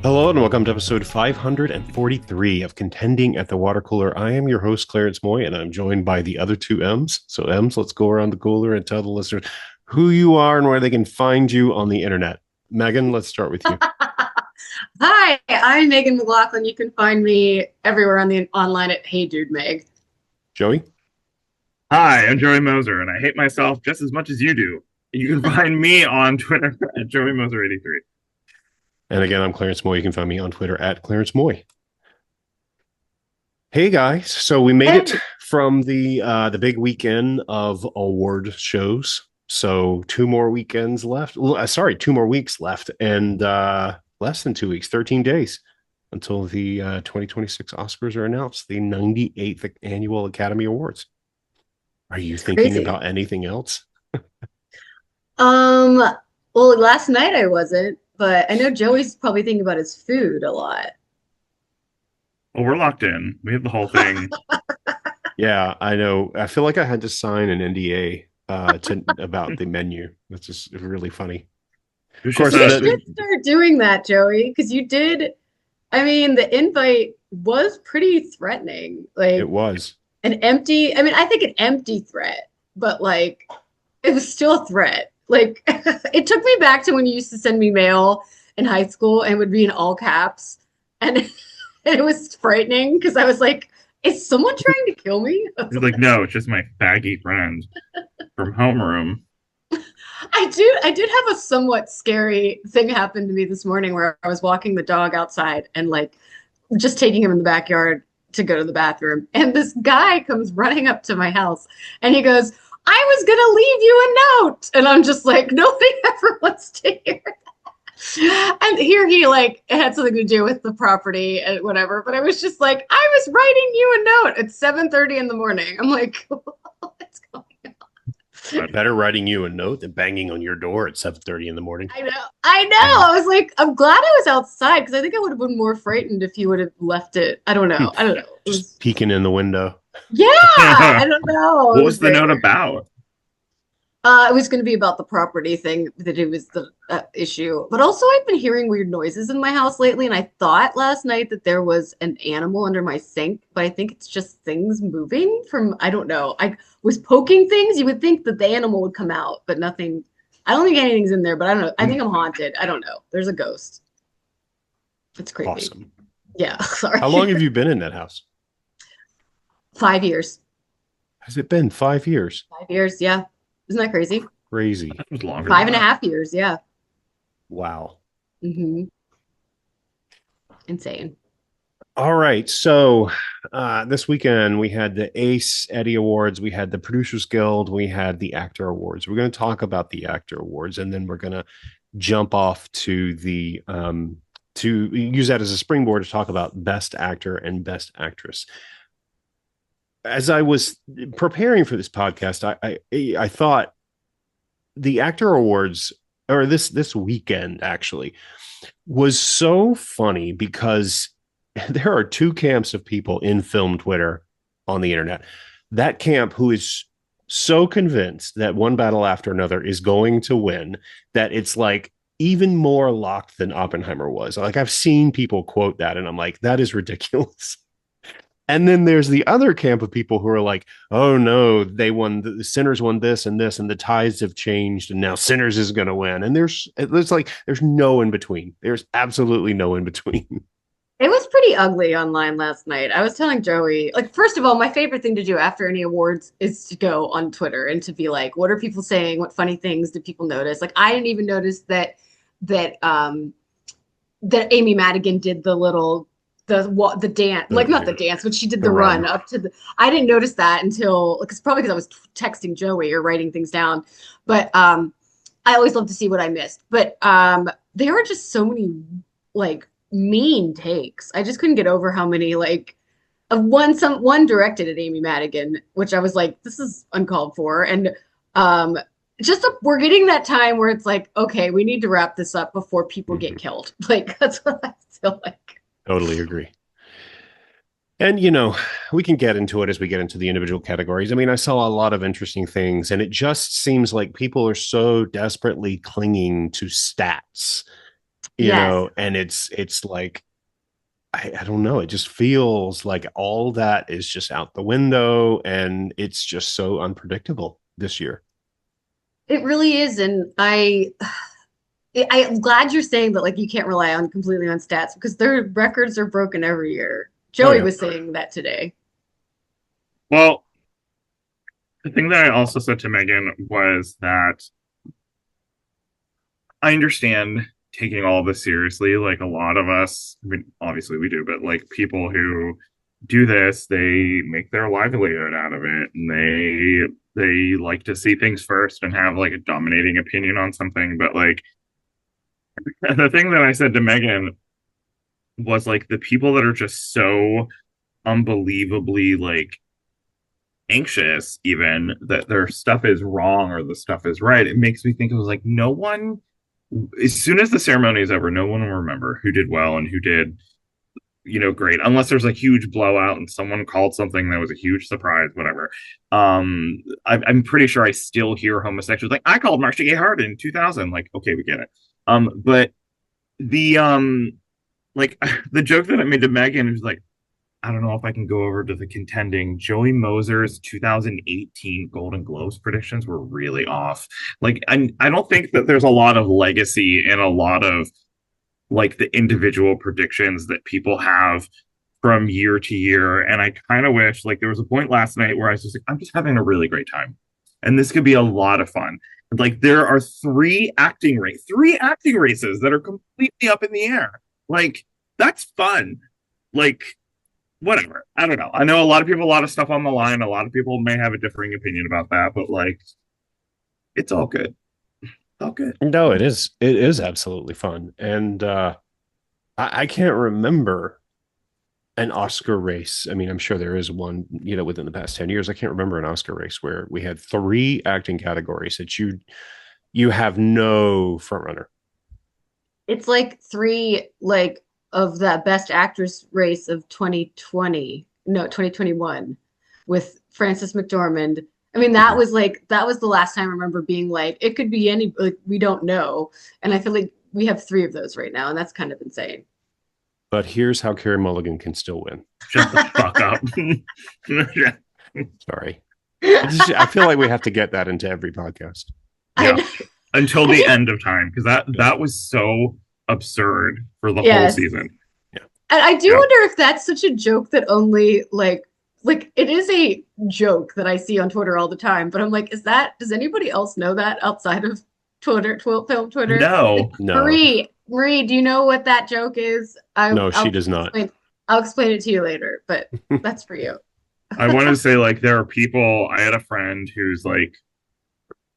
Hello and welcome to episode 543 of Contending at the Water Cooler. I am your host, Clarence Moy, and I'm joined by the other two M's. So, M's, let's go around the cooler and tell the listeners who you are and where they can find you on the internet. Megan, let's start with you. Hi, I'm Megan McLaughlin. You can find me everywhere on the online at Hey Dude Meg. Joey? Hi, I'm Joey Moser, and I hate myself just as much as you do. You can find me on Twitter at JoeyMoser83. And again, I'm Clarence Moy. You can find me on Twitter at Clarence Moy. Hey guys, so we made it from the big weekend of award shows. So 2 more weeks left, and less than 2 weeks, 13 days until the 2026 Oscars are announced, the 98th annual Academy Awards. Are you thinking Crazy. about anything else? Um, well, last night I wasn't, but I know Joey's probably thinking about his food a lot. Well, we're locked in. We have the whole thing. Yeah, I know. I feel like I had to sign an NDA about the menu. That's just really funny. It was Of course, just You a, should start doing that, Joey, because you did. I mean, the invite was pretty threatening. it Like was. an empty, I mean, I think an empty threat, but like it was still a threat. Like it took me back to when you used to send me mail in high school and it would be in all caps. And, and it was frightening because I was like, is someone trying to kill me? He's like, no, it's just my faggy friend from homeroom. I did have a somewhat scary thing happen to me this morning where I was walking the dog outside and like just taking him in the backyard to go to the bathroom. And this guy comes running up to my house and he goes, I was gonna leave you a note. And I'm just like, nobody ever wants to hear that. And here he like it had something to do with the property and whatever, but I was just like, I was writing you a note at 7:30 in the morning. I'm like, what's going on? Better writing you a note than banging on your door at 7:30 in the morning. I know. I know. I was like, I'm glad I was outside because I think I would have been more frightened if you would have left it. I don't know. I don't know. It was, Just peeking in the window. yeah, I don't know. It What was was the very note weird. about? It was going to be about the property thing that it was the issue. But also, I've been hearing weird noises in my house lately, and I thought last night that there was an animal under my sink, but I think it's just things moving from, I don't know. I was poking things. You would think that the animal would come out, but nothing. I don't think anything's in there, but I don't know. I think I'm haunted. I don't know. There's a ghost. It's creepy. Awesome. Yeah, sorry. How long have you been in that house? 5 years. Has it been 5 years? 5 years, yeah. Isn't that crazy? Crazy. That was longer Five than and a that. half years, yeah. Wow. hmm Insane. All right. So this weekend we had the Ace Eddie Awards, we had the Producers Guild, we had the Actor Awards. We're going to talk about the Actor Awards, and then we're going to jump off to the to use that as a springboard to talk about Best Actor and Best Actress. As I was preparing for this podcast, I thought the Actor Awards, or this weekend actually, was so funny because there are two camps of people in film Twitter on the internet. That camp who is so convinced that One Battle After Another is going to win that it's like even more locked than Oppenheimer was. Like I've seen people quote that and I'm like, that is ridiculous. And then there's the other camp of people who are like, oh no, they won, the Sinners won this and this, and the tides have changed, and now Sinners is going to win. And there's no in between. There's absolutely no in between. It was pretty ugly online last night. I was telling Joey, like, first of all, my favorite thing to do after any awards is to go on Twitter and to be like, what are people saying? What funny things did people notice? Like, I didn't even notice that that Amy Madigan did the dance, like not the dance, but she did The the run. run up to the. I didn't notice that until because I was texting Joey or writing things down. But I always love to see what I missed. But there were just so many like mean takes. I just couldn't get over how many like of one directed at Amy Madigan, which I was like, this is uncalled for. And um we're getting that time where it's like, okay, we need to wrap this up before people get Mhm. killed. Like that's what I feel like. Totally agree. And, we can get into it as we get into the individual categories. I mean, I saw a lot of interesting things, and it just seems like people are so desperately clinging to stats Yes. and it's like I don't know. It just feels like all that is just out the window, and it's just so unpredictable this year. It really is. And I'm glad you're saying that like you can't rely on completely on stats because their records are broken every year. Oh Joey yeah. was saying that today. Well, the thing that I also said to Megan was that I understand taking all of this seriously. Like a lot of us, I mean, obviously we do, but like people who do this, they make their livelihood out of it, and they like to see things first and have like a dominating opinion on something. But like the thing that I said to Megan was like the people that are just so unbelievably like anxious even that their stuff is wrong or the stuff is right. It makes me think it was like no one, as soon as the ceremony is over, no one will remember who did well and who did, great, unless there's a huge blowout and someone called something that was a huge surprise, whatever. I'm pretty sure I still hear homosexuals like, I called Marcia Gay Harden in 2000. Like, okay, we get it. But the like the joke that I made to Megan is like, I don't know if I can go over to the contending. Joey Moser's 2018 Golden Globes predictions were really off. Like, I don't think that there's a lot of legacy in a lot of like the individual predictions that people have from year to year. And I kind of wish, like, there was a point last night where I was just like, I'm just having a really great time. And this could be a lot of fun. Like, there are three acting races that are completely up in the air. Like, that's fun. Like, whatever. I don't know. I know a lot of people, a lot of stuff on the line. A lot of people may have a differing opinion about that, but like, it's all good. It's all good. No, it is. It is absolutely fun, and I can't remember an Oscar race. I mean, I'm sure there is one, within the past 10 years. I can't remember an Oscar race where we had three acting categories that you have no front runner. It's like three like of that best actress race of 2020, no, 2021 with Frances McDormand. I mean, Mhm. that was the last time I remember being like, it could be any like we don't know. And I feel like we have three of those right now, and that's kind of insane. But here's how Carey Mulligan can still win. Shut the fuck up. Sorry. I feel like we have to get that into every podcast. Yeah. I, Until I the just end of time, because that was so absurd for the whole yes. season. Yeah. And I do Yeah. wonder if that's such a joke that only like it is a joke that I see on Twitter all the time, but I'm like, does anybody else know that outside of Twitter, film Twitter? Like, No. No, Marie, do you know what that joke is? no, she does not. I'll explain it to you later, but that's for you. I wanted to say, like, there are people. I had a friend who's like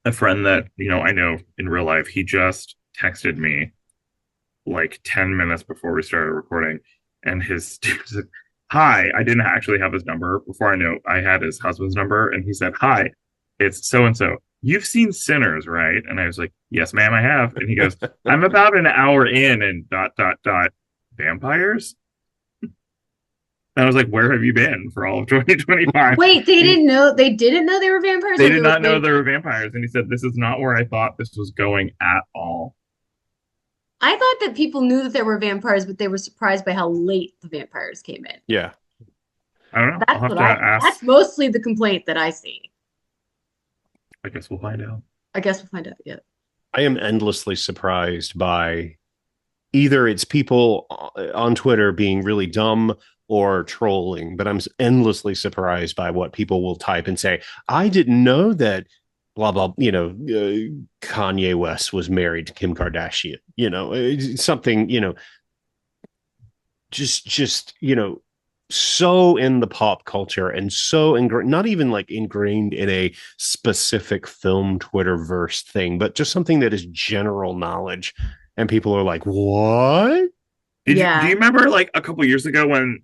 a friend that, I know in real life. He just texted me like 10 minutes before we started recording. And his, hi, I didn't actually have his number before I know I had his husband's number. And he said, hi, it's so and so. You've seen Sinners, right? And I was like, yes, ma'am, I have. And he goes, I'm about an hour in and dot, dot, dot, vampires. And I was like, where have you been for all of 2025? Wait, they didn't know they were vampires, They or did not know they there were vampires. And he said, this is not where I thought this was going at all. I thought that people knew that there were vampires, but they were surprised by how late the vampires came in. Yeah. I don't know. I'll have to That's ask. mostly the complaint that I see. I guess we'll find out. I guess we'll find out. Yeah. I am endlessly surprised by either it's people on Twitter being really dumb or trolling, but I'm endlessly surprised by what people will type and say. I didn't know that blah blah. Kanye West was married to Kim Kardashian. Something. Just so in the pop culture and so not even like ingrained in a specific film Twitterverse thing, but just something that is general knowledge. And people are like, what? Do you Yeah. remember like a couple years ago when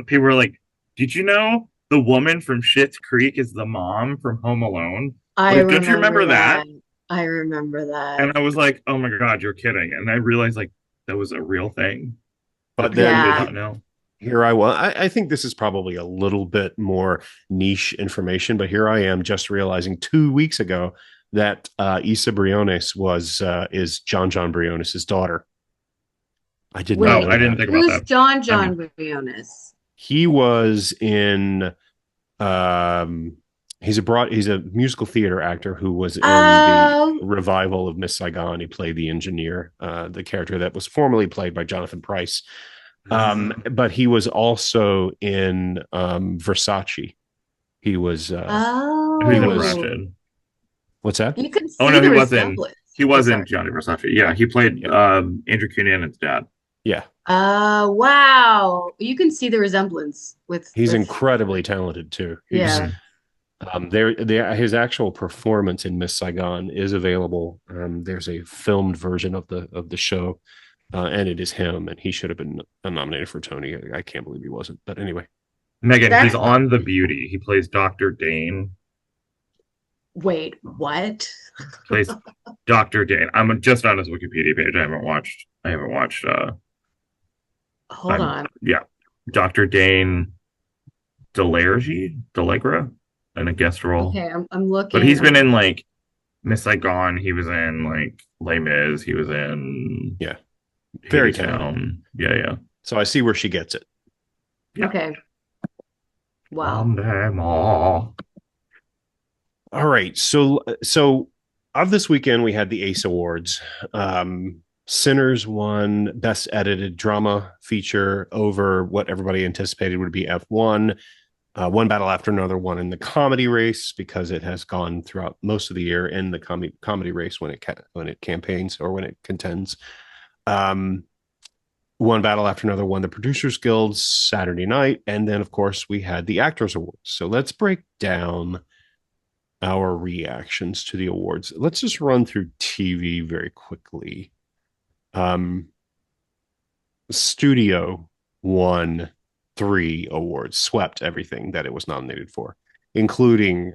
people were like, did you know the woman from Schitt's Creek is the mom from Home Alone? I Like, don't you remember remember that? that. I remember that. And I was like, oh my God, you're kidding. And I realized like that was a real thing that But people did then Yeah. not know. here I was. I think this is probably a little bit more niche information, but here I am just realizing 2 weeks ago that Isa Briones is John Briones' daughter. I did not Oh, know Wait, I didn't that. think about who's that. John I mean, Briones? He was in um he's a musical theater actor who was in the Oh, revival of Miss Saigon. He played the engineer, the character that was formerly played by Jonathan Pryce. But he was also in Versace. He was who's he in was oh, Ratched? what's that? you can Oh see no, the resemblance. he Oh, was in sorry. Johnny Versace. Yeah, he played Yeah. Andrew Cunan's dad. Yeah. Wow. You can see the resemblance He's with incredibly talented too. He's yeah. Hmm. his actual performance in Miss Saigon is available. There's a filmed version of the show, and it is him, and he should have been nominated for Tony. I can't believe he wasn't. But anyway, Megan, he's That's on The Beauty. He plays Dr. Dane. wait, what? Plays Dr. Dane. I'm just on his Wikipedia page. I haven't watched Hold I'm on. yeah. Dr. Dane Delegra in a guest role. Okay, I'm But looking. he's been in like Miss Saigon, he was in like Les Mis, he was in yeah, very talented. Hadestown. Yeah, yeah. So I see where she gets it. Yeah. Okay. Wow. On them all. All right, so of this weekend we had the Ace Awards. Sinners won Best Edited Drama Feature over what everybody anticipated would be F1. One battle after another, one in the comedy race because it has gone throughout most of the year in the comedy race when it campaigns or when it contends. Um, One battle after another won the Producers Guild Saturday night, and then of course we had the Actors Awards. So let's break down our reactions to the awards. Let's just run through TV very quickly. Um, Studio won 3 awards, swept everything that it was nominated for, including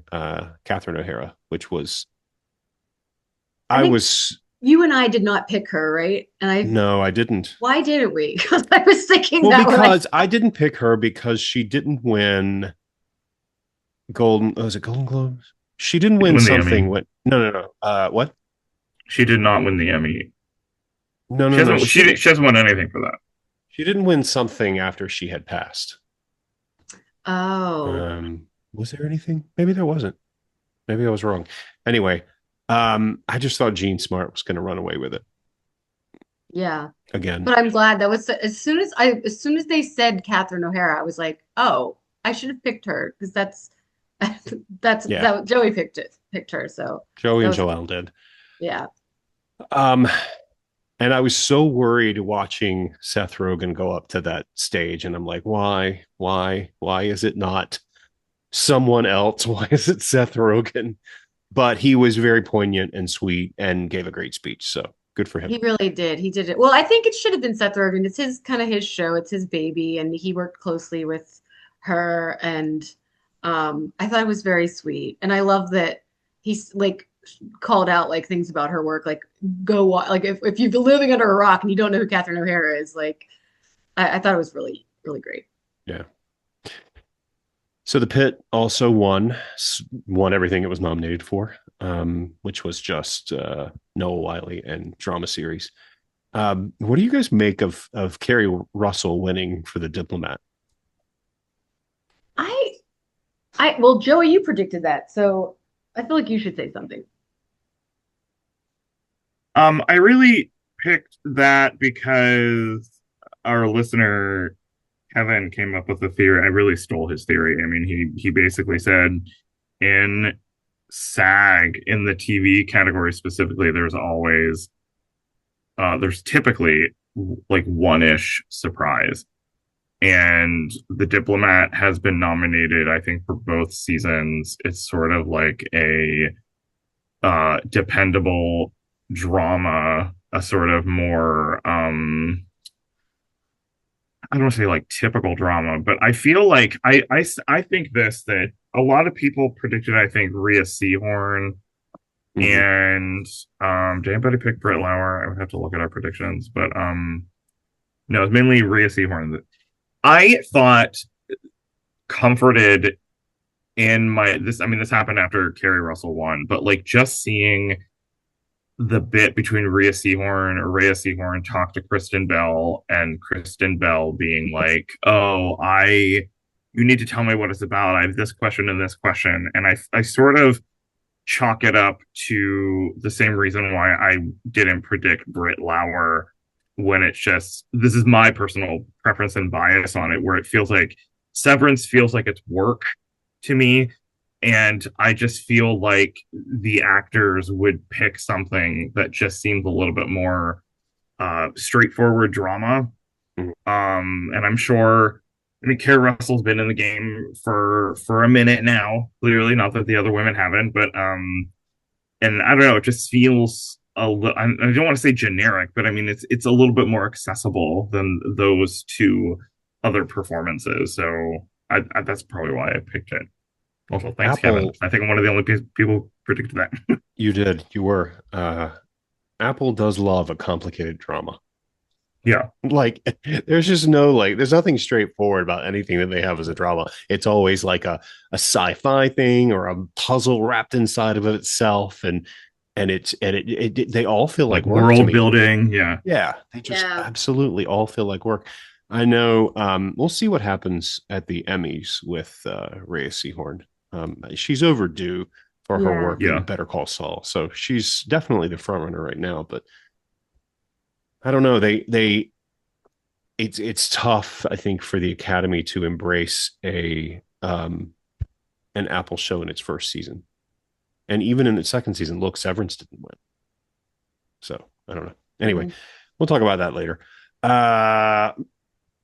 Catherine O'Hara, which was I I think was you and I did not pick her, right? And I no, I didn't. why didn't we? Because I was thinking Well, that when I because I didn't pick her because she didn't win Golden. Was it Golden Globes? She didn't She didn't win win the something. Emmy. What? No, no, no. What? She did not win the Emmy. No, no, no. She hasn't won anything for that. She didn't win something after she had passed. oh Was there anything? Maybe there wasn't. Maybe I was wrong. Anyway, I just thought Gene Smart was going to run away with it yeah. again. But I'm glad that was as soon as they said Catherine O'Hara, I was like, oh, I should have picked her because Yeah, that Joey picked her. So Joey that and was Joelle did. yeah. Um, and I was so worried watching Seth Rogen go up to that stage, and I'm like, why is it not someone else? Why is it Seth Rogen? But he was very poignant and sweet and gave a great speech. So good for him. He really did. He did it. Well, I think it should have been Seth Rogen. It's his kind of his show. It's his baby, and he worked closely with her. And I thought it was very sweet. And I love that he's like called out like things about her work, like like if you've been living under a rock and you don't know who Catherine O'Hara is, like I thought it was really really great. Yeah. So the Pit also won everything it was nominated for, which was just Noah Wiley and drama series. What do you guys make of Kerry Russell winning for The Diplomat? I well, Joey, you predicted that, so I feel like you should say something. I really picked that because our listener Kevin came up with the theory. I really stole his theory. I mean, he basically said in SAG in the TV category specifically, there's typically like one-ish surprise. And The Diplomat has been nominated, I think, for both seasons. It's sort of like a dependable drama, a sort of more I don't want to say like typical drama, but I feel like I think this that a lot of people predicted, I think, Rhea Seehorn Mm-hmm. and did anybody pick Britt Lauer? I would have to look at our predictions, but no, it's mainly Rhea Seehorn. I thought comforted in my this I mean this happened after Kerry Russell won, but like just seeing the bit between Rhea Seehorn talked to Kristen Bell, and Kristen Bell being like, "Oh, you need to tell me what it's about. I have this question and this question," and I sort of chalk it up to the same reason why I didn't predict Britt Lauer, when it's just, this is my personal preference and bias on it, where it feels like Severance feels like it's work to me. And I just feel like the actors would pick something that just seems a little bit more straightforward drama. Mhm. And I'm sure, I mean, Kara Russell's been in the game for a minute now. Clearly, not that the other women haven't, but and I don't know, it just feels I don't want to say generic, but I mean it's a little bit more accessible than those two other performances. So that's probably why I picked it. Also, thanks, Kevin. Apple, I think I'm one of the only people who predicted that. you did, you were. Apple does love a complicated drama. Yeah. Like there's just no like there's nothing straightforward about anything that they have as a drama. It's always like a sci-fi thing or a puzzle wrapped inside of itself, and they all feel like Like work to world me. building. Yeah. Yeah, they just Yeah. absolutely all feel like work. I know. We'll see what happens at the Emmys with Rhea Seehorn. She's overdue for her Yeah. work in Yeah. Better Call Saul, so she's definitely the front runner right now. But I don't know. It's tough, I think, for the Academy to embrace a an Apple show in its first season, and even in its second season. Look, Severance didn't win, so I don't know. Anyway, Mhm. we'll talk about that later. Uh,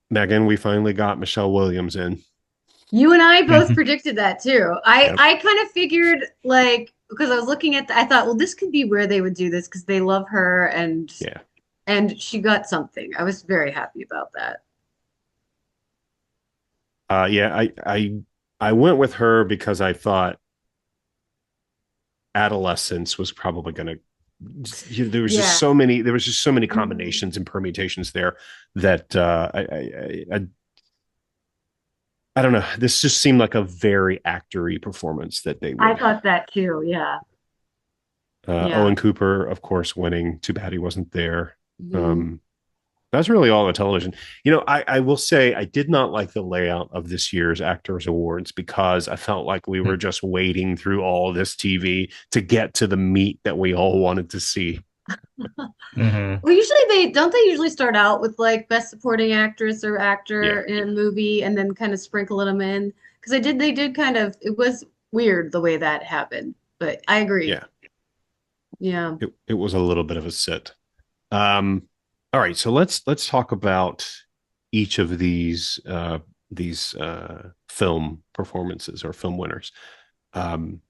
Megan, we finally got Michelle Williams in. You and I both predicted that too. I Yep. I kind of figured like because I was looking at I thought, well, this could be where they would do this because they love her Yeah. and she got something. I was very happy about that. Yeah. I went with her because I thought adolescence was probably going to. Yeah. There was just so many Mhm. combinations and permutations there that I don't know. This just seemed like a very actory performance that they I would. thought that too. Yeah. Yeah. Owen Cooper, of course, winning. Too bad he wasn't there. Mhm. Um, that's really all the television. I will say I did not like the layout of this year's Actors Awards because I felt like we were just wading through all this TV to get to the meat that we all wanted to see. Mm-hmm. Well, usually they usually start out with like best supporting actress or Yeah, actor in a movie and then kind of sprinkle them in because they did kind of it was weird the way that happened, but I agree. yeah. Yeah. It was a little bit of a sit. Um, all right, so let's talk about each of these film performances or film winners. Um,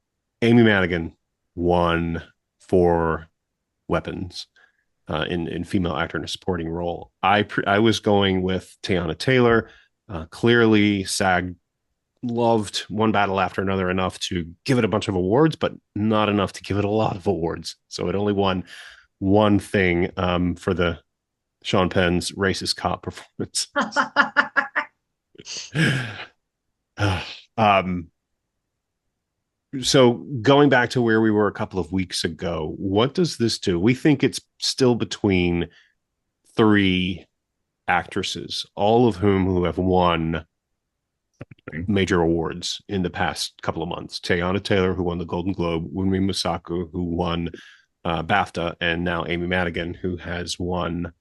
Amy Madigan won for Weapons in female actor in a supporting role. I was going with Teyana Taylor. Clearly, SAG loved One Battle After Another enough to give it a bunch of awards, but not enough to give it a lot of awards. So it only won one thing for the Sean Penn's racist cop performance. um, so going back to where we were a couple of weeks ago, what does this do? We think it's still between three actresses, all of who have won major awards in the past couple of months. Teyana Taylor, who won the Golden Globe, Wunmi Mosaku, who won BAFTA, and now Amy Madigan, who has won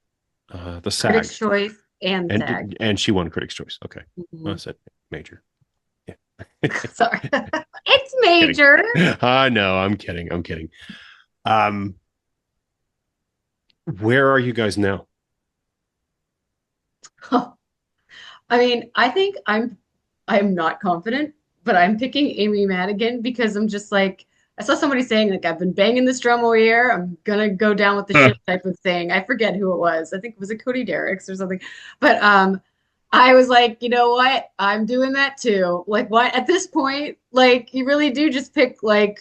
the Critics' SAG, Choice and SAG. and she won Critics' Choice. Okay, well, I Mhm. said major. Yeah, Sorry. It's kidding. major. I know. I'm kidding. I'm kidding. Um, where are you guys now? I mean, I think I'm not confident, but I'm picking Amy Madigan because I'm just like I saw somebody saying like I've been banging this drum all year. I'm gonna go down with the ship type of thing. I forget who it was. I think was it Cody Derricks or something. But I was like, you know what? I'm doing that too. Like why at this point, like you really do just pick like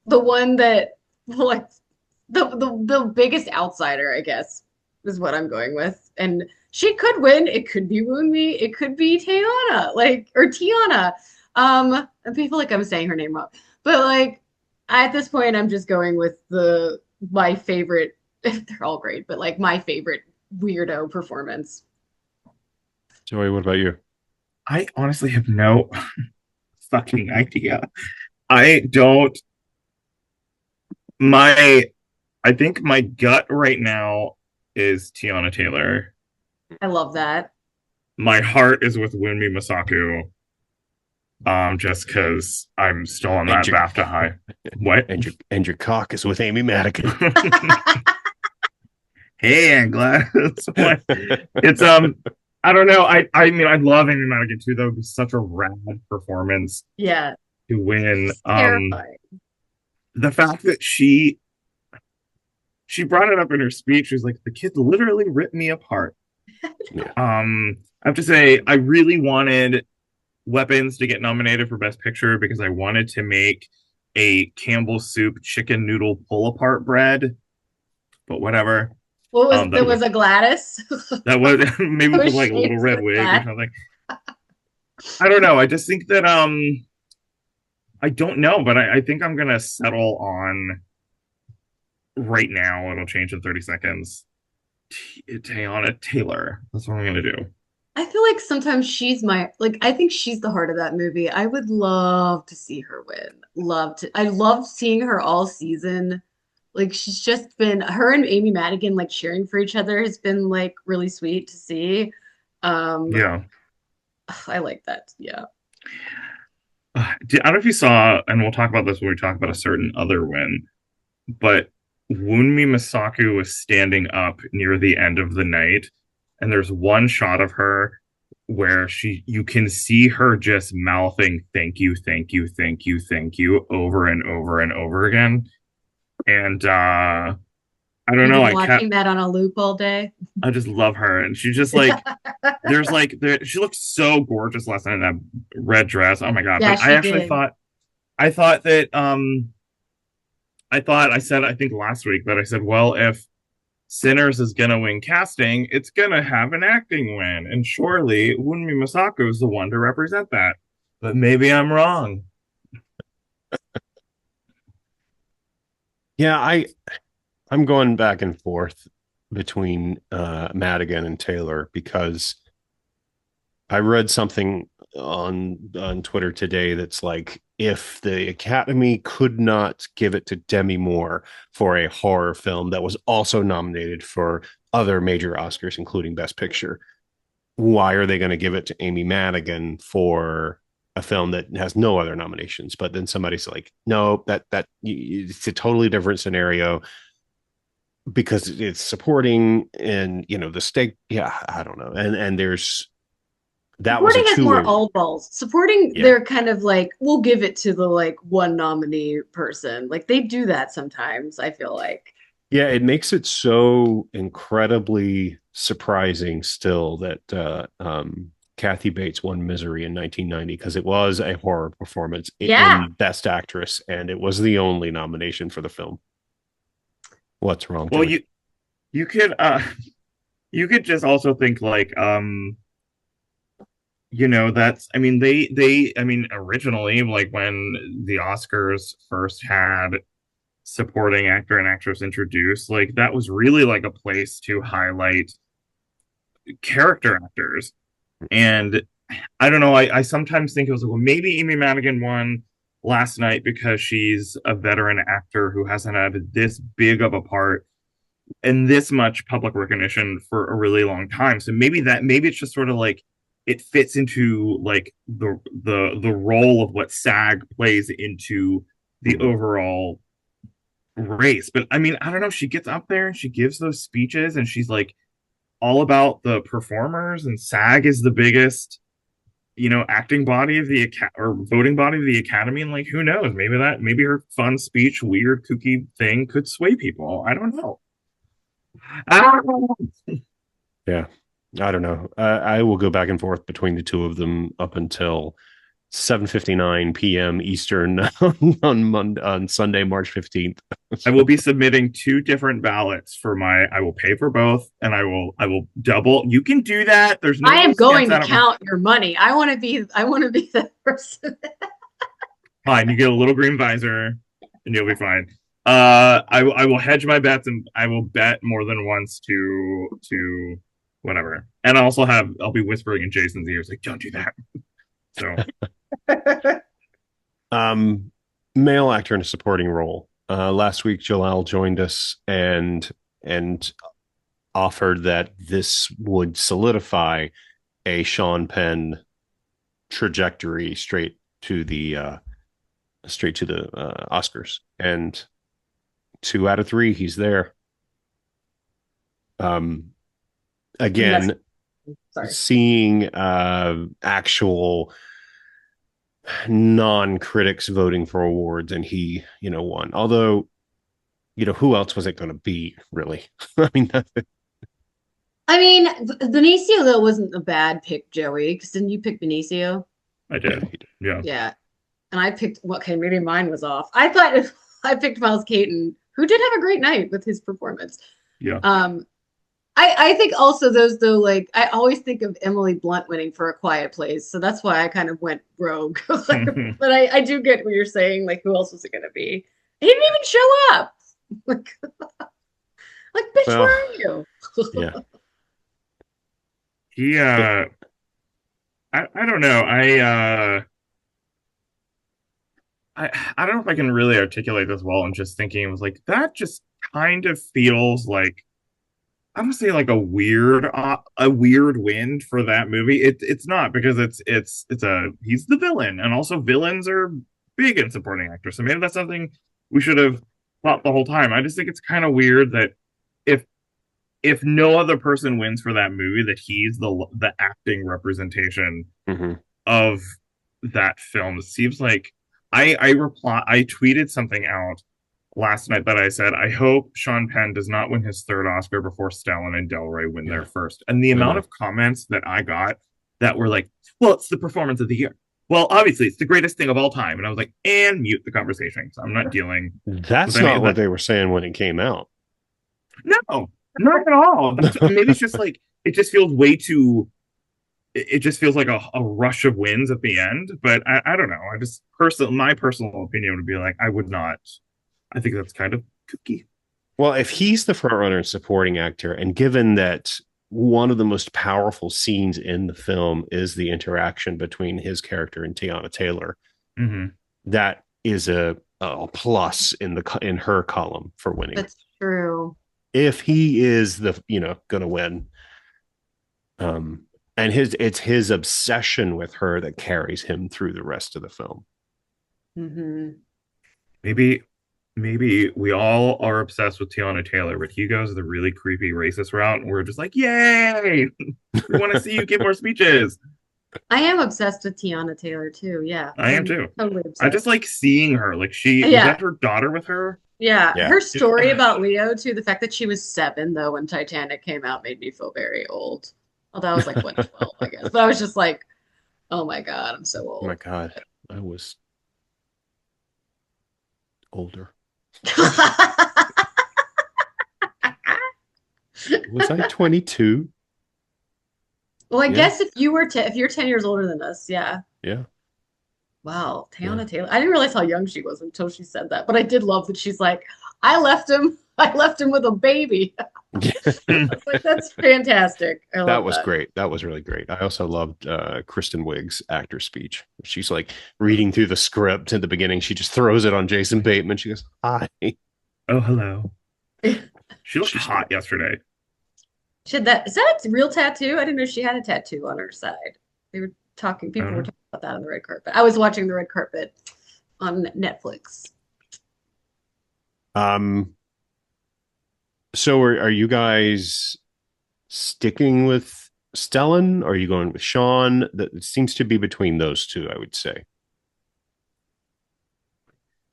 the one that like the biggest outsider, I guess, is what I'm going with. And she could win. It could be Woonmi. It could be Tayana, like or Tiana. And people like I'm saying her name wrong, but like at this point, I'm just going with my favorite. They're all great, but like my favorite weirdo performance. Joey, what about you? I honestly have no fucking idea. I don't. My I think my gut right now is Tiana Taylor. I love that. My heart is with Wunmi Masaku. Just because I'm still on And that your BAFTA high. What? and your cock is with Amy Madigan. Hey, I'm glad. It's I don't know. I mean I love Amy Madigan too, though. It was such a rad performance Yeah, to win. terrifying. The fact that she brought it up in her speech. She was like, the kid literally ripped me apart. Yeah. I have to say, I really wanted Weapons to get nominated for Best Picture because I wanted to make a Campbell's soup chicken noodle pull apart bread, but whatever. What was there That was a Gladys? that was maybe It with was like a little shaped red like wig or that. something. I don't know. I just think that I don't know, but I think I'm gonna settle on right now. It'll change in 30 seconds. Tayana Taylor. That's what I'm gonna do. I feel like sometimes she's my like I think she's the heart of that movie. I would love to see her win. Love to. I loved seeing her all season. Like she's just been her and Amy Madigan like cheering for each other has been like really sweet to see. Um Yeah. I like that. Yeah. I don't know if you saw, and we'll talk about this when we talk about a certain other win, but Wunmi Masaku was standing up near the end of the night, and there's one shot of her where you can see her just mouthing "thank you, thank you, thank you, thank you" over and over and over again. And I don't You've know, been watching that on a loop all day. I just love her, and she just like she looked so gorgeous last night in that red dress. Oh my god! Yeah, But she did. I thought that I said, I think last week that I said, well, if Sinners is gonna win casting, it's gonna have an acting win, and surely Wunmi Masako is the one to represent that. But maybe I'm wrong. Yeah, I'm going back and forth between Madigan and Taylor because I read something on Twitter today that's like if the Academy could not give it to Demi Moore for a horror film that was also nominated for other major Oscars, including Best Picture, why are they going to give it to Amy Madigan for a film that has no other nominations? But then somebody's like, no, that it's a totally different scenario because it's supporting and the stake. Yeah, I don't know. And there's that was a Supporting has more two-way. all balls. Supporting, Yeah. they're kind of like, we'll give it to the like one nominee person. Like they do that sometimes, I feel like. Yeah, it makes it so incredibly surprising still that Kathy Bates won Misery in 1990 because it was a horror performance Yeah. in Best Actress, and it was the only nomination for the film. What's wrong, Well, Joey? you could you could just also think like that's I mean they I mean originally like when the Oscars first had supporting actor and actress introduced, like that was really like a place to highlight character actors. And I don't know, I sometimes think it was like, well, maybe Amy Madigan won last night because she's a veteran actor who hasn't had this big of a part and this much public recognition for a really long time. So maybe it's just sort of like it fits into like the role of what SAG plays into the overall race. But I mean, I don't know. She gets up there and she gives those speeches, and she's like all about the performers. And SAG is the biggest, acting body of the or voting body of the Academy. And like, who knows? Maybe her fun speech, weird, kooky thing could sway people. I don't know. Yeah, I don't know. I will go back and forth between the two of them up until 7:59 p.m. Eastern on Sunday, March 15th. I will be submitting two different ballots for my. I will pay for both, and I will double. You can do that. There's no I am rules against going to that. count your money. I want to be that person. Fine. You get a little green visor, and you'll be fine. I will hedge my bets and I will bet more than once to whatever. And I'll be whispering in Jason's ears like, don't do that. So Um, Male actor in a supporting role. Last week, Jalal joined us and offered that this would solidify a Sean Penn trajectory straight to the Oscars. And 2 out of 3, he's there. Um, That's Again, sorry. seeing actual non-critics voting for awards, and he, won. Although, who else was it going to be, really? I mean, I mean, Benicio though wasn't a bad pick, Joey. Because didn't you pick Benicio? I yeah, did. he did. Yeah. Yeah, and I picked. Okay, maybe mine was off. I thought if I picked Miles Caton, who did have a great night with his performance. Yeah. Um, I think also those though, like I always think of Emily Blunt winning for A Quiet Place, so that's why I kind of went rogue. But I do get what you're saying. Like, who else was it going to be? He didn't even show up. Like, like, bitch, Well, where are you? Yeah. He I don't know. I don't know if I can really articulate this well. I'm just thinking it was like that just kind of feels like I would say like a weird win for that movie. It's not because it's a he's the villain and also villains are big in supporting actors. So maybe that's something we should have thought the whole time. I just think it's kind of weird that if if no other person wins for that movie, that he's the acting representation mm-hmm. of that film. It seems like I tweeted something out last night that I said, I hope Sean Penn does not win his third Oscar before Stellan and Del Rey win their Yeah, first. And the I amount know. of comments that I got that were like, well, it's the performance of the year. Well, obviously, it's the greatest thing of all time. And I was like, and mute the conversation. So I'm not dealing with That's any not of what that. they were saying when it came out. No, not at all. Maybe it's just like, it just feels way too it just feels like a rush of wins at the end. But I don't know. I just my personal opinion would be like I would not. I think that's kind of kooky. Well, if he's the front runner and supporting actor, and given that one of the most powerful scenes in the film is the interaction between his character and Tiana Taylor, Mm-hmm. that is a plus in her column for winning. That's true. If he is the going to win, um, and it's his obsession with her that carries him through the rest of the film. Hmm. Maybe maybe we all are obsessed with Tiana Taylor, but he goes the really creepy racist route, and we're just like, yay! We want to see you give more speeches. I am obsessed with Tiana Taylor too. Yeah, I am I'm too. totally I just obsessed. like seeing her. Like she was Yeah, that her daughter with her. yeah. Yeah, Her story about Leo too, the fact that she was 7 though when Titanic came out made me feel very old. Although I was like, what, 12, I guess. But I was just like, oh my God, I'm so oh my old. god, I was older. Was I 22? Well, I Yeah, guess if you're 10 years older than us, yeah. yeah, Wow, yeah. Teyana Taylor. I didn't realize how young she was until she said that. But I did love that she's like, I left him. I left him with a baby. It's like that's fantastic. I That love was that. great. That was really great. I also loved Kristen Wiig's actor speech. She's like reading through the script at the beginning. She just throws it on Jason Bateman. She goes, "Hi." Oh, hello. She looked She's great. hot yesterday. She had that. Is that a real tattoo? I didn't know she had a tattoo on her side. They were talking. I People don't were know. talking about that on the red carpet. I was watching the red carpet on Netflix. Um, so are you guys sticking with Stellan? Or are you going with Sean? That it seems to be between those two, I would say.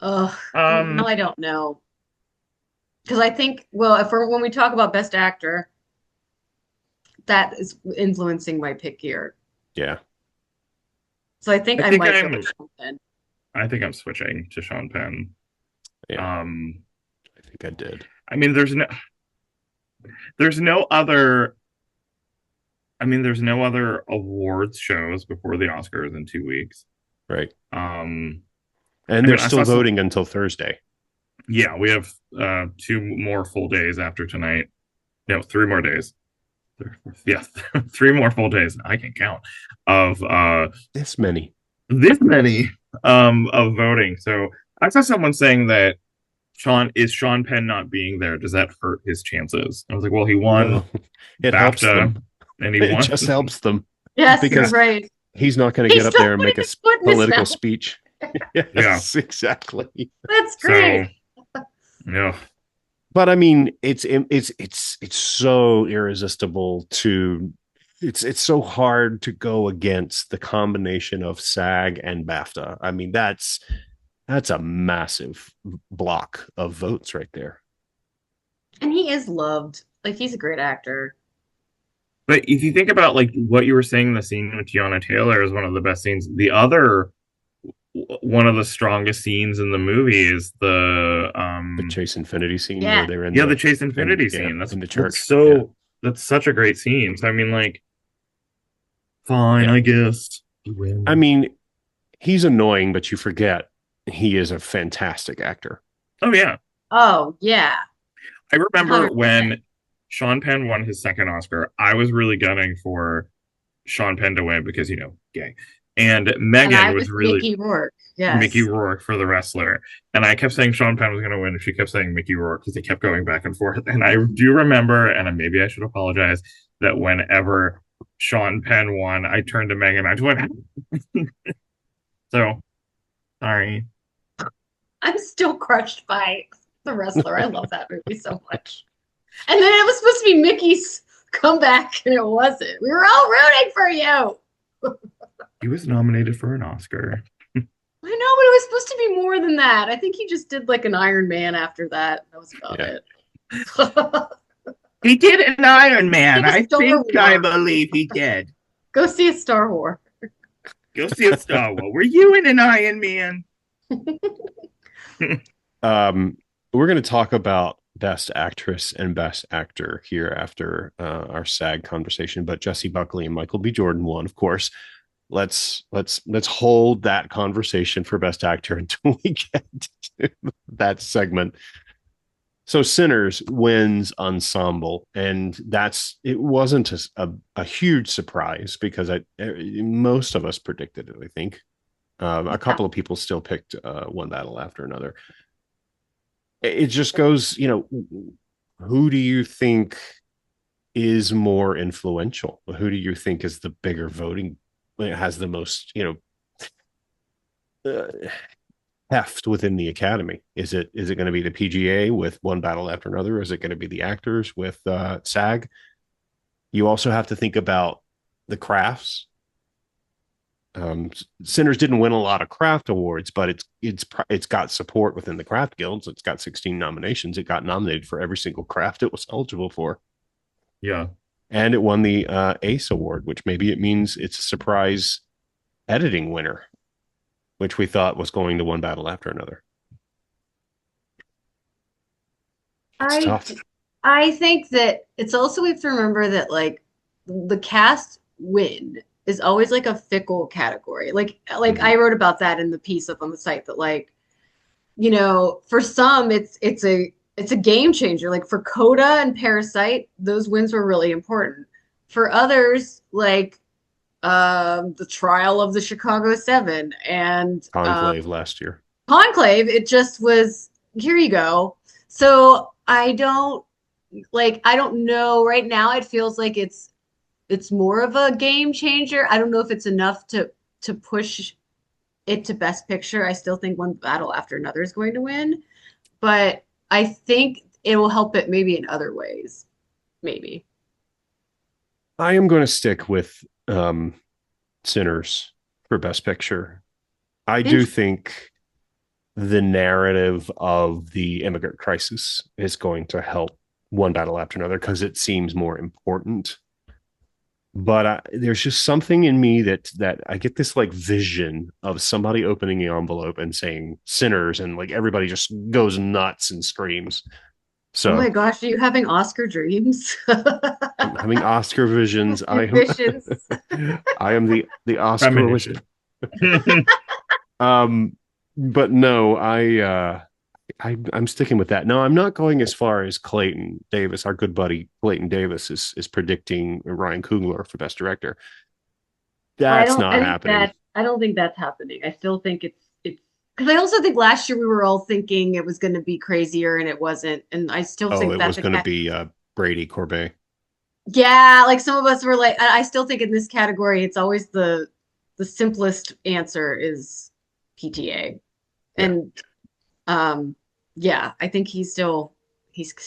Ugh. Now Um, I don't know because I think well, if we're, when we talk about best actor, that is influencing my pick here. Yeah, So I think I I think might go I'm with something. I think I'm switching to Sean Penn. yeah. Um, I think I did. I mean, there's no other. I mean, there's no other awards shows before the Oscars in 2 weeks. Right. Um, And I they're mean, I still saw some. voting until Thursday. Yeah, we have two more full days after tonight. No, three more days. Yeah, three more full days. I can count of This many. this many of voting. So I saw someone saying that Sean Penn not being there, does that hurt his chances? I was like, well, he won No, it helps BAFTA them. and he It won. just helps them Yes, Yeah, because right. he's not going to get He's up still there and putting make a his foot in his political mouth. speech. yeah. Yes, exactly. That's So great. yeah, But I mean, it's so irresistible to it's so hard to go against the combination of SAG and BAFTA. I mean, that's a massive block of votes right there. And he is loved. Like he's a great actor. but if you think about like what you were saying, the scene with Tiana Taylor is one of the best scenes. The other one of the strongest scenes in the movie is the The Chase Infinity scene where Yeah. they're in yeah, the the Chase in Infinity yeah scene. in the That's church. Yeah, so that's such a great scene. So I mean, like, fine, yeah. I guess. I mean, he's annoying, but you forget he is a fantastic actor. Oh yeah, Oh, yeah. I remember 100%. when Sean Penn won his second Oscar. I was really gunning for Sean Penn to win because gay, and And Megan I was was really Mickey Rourke. Mickey Yes. Rourke for the wrestler, and I kept saying Sean Penn was going to win, and she kept saying Mickey Rourke because they kept going back and forth. And I do remember, and maybe I should apologize, that whenever Sean Penn won, I turned to Megan. I just went, so sorry. I'm still crushed by The Wrestler. I love that movie so much. And then it was supposed to be Mickey's comeback, and it wasn't. We were all rooting for you. He was nominated for an Oscar. I know, but it was supposed to be more than that. I think he just did like an Iron Man after that. That was about Yeah. it. He did an Iron He Man. was I Star think I Wars. believe he did. Go see a Star Wars. Go see a Star Wars. Were you in an Iron Man? We're going to talk about Best Actress and Best Actor here after our SAG conversation, but Jessie Buckley and Michael B. Jordan won, of course. Let's hold that conversation for Best Actor until we get to that segment. So Sinners wins ensemble, and it wasn't a huge surprise because most of us predicted it. I think a couple of people still picked One Battle After Another. It just goes, who do you think is more influential? Who do you think is the bigger voting? It has the most, uh, heft within the academy. Is it going to be the PGA with One Battle After Another? Is it going to be the actors with SAG? You also have to think about the crafts. Sinners didn't win a lot of craft awards, but it's got support within the craft guilds. It's got 16 nominations. It got nominated for every single craft it was eligible for, Yeah. and it won the ACE award, which maybe it means it's a surprise editing winner, which we thought was going to One Battle After Another. It's I tough. I think that it's also we have to remember that like the cast win is always like a fickle category. Like Mm-hmm. I wrote about that in the piece up on the site that like, for some it's a game changer. Like for Coda and Parasite, those wins were really important. For others, like the trial of the Chicago Seven and Conclave last year. Conclave, it just was here you go. So I don't know right now. It feels like it's more of a game changer. I don't know if it's enough to push it to Best Picture. I still think One Battle After Another is going to win, but I think it will help it maybe in other ways. Maybe. I am going to stick with Sinners for Best Picture. I do think the narrative of the immigrant crisis is going to help One Battle After Another because it seems more important. But there's just something in me that I get this like vision of somebody opening the envelope and saying "Sinners," and like everybody just goes nuts and screams. Oh my So gosh, are you having Oscar dreams? I'm having Oscar visions. Visions. I am the Oscar wizard. Premonition. Um, but no, I'm sticking with that. No, I'm not going as far as Clayton Davis, our good buddy Clayton Davis is predicting Ryan Coogler for Best Director. That's not happening. I don't think that's happening. I still think it's because I also think last year we were all thinking it was going to be crazier and it wasn't. And I still Oh, think it that's was a going to cat. be Brady Corbet. Yeah, like some of us were like, I still think in this category, it's always the simplest answer is PTA. Yeah, And um yeah, I think he's still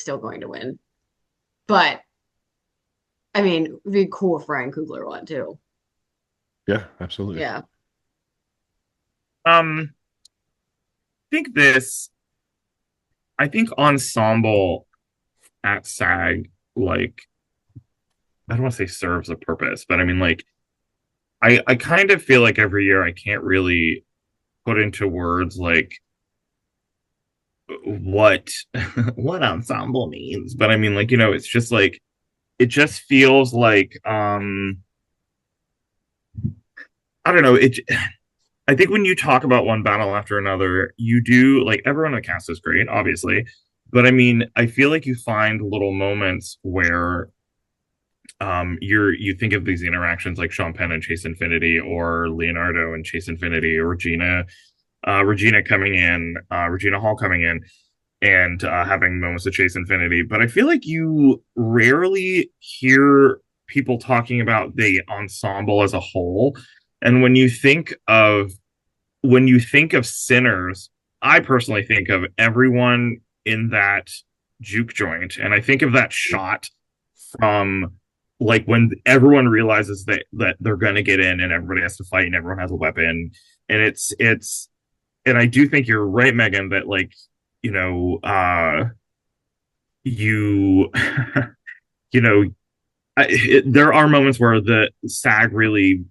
going to win. But I mean, it'd be cool if Ryan Coogler won too. yeah, absolutely. Yeah. Um, think this. I think ensemble at SAG, like, I don't want to say serves a purpose, but I mean, like, I kind of feel like every year I can't really put into words like what what ensemble means, but I mean, like, it's just like it just feels like I don't know. I think when you talk about one battle after another, you do like everyone in the cast is great, obviously, but I mean, I feel like you find little moments where you think of these interactions like Sean Penn and Chase Infinity, or Leonardo and Chase Infinity, or Regina Hall coming in and having moments of Chase Infinity. But I feel like you rarely hear people talking about the ensemble as a whole. And when you think of Sinners, I personally think of everyone in that juke joint, and I think of that shot from like when everyone realizes that they're going to get in and everybody has to fight and everyone has a weapon, and it's and I do think you're right, Megan, that like you know you you know there are moments where the SAG really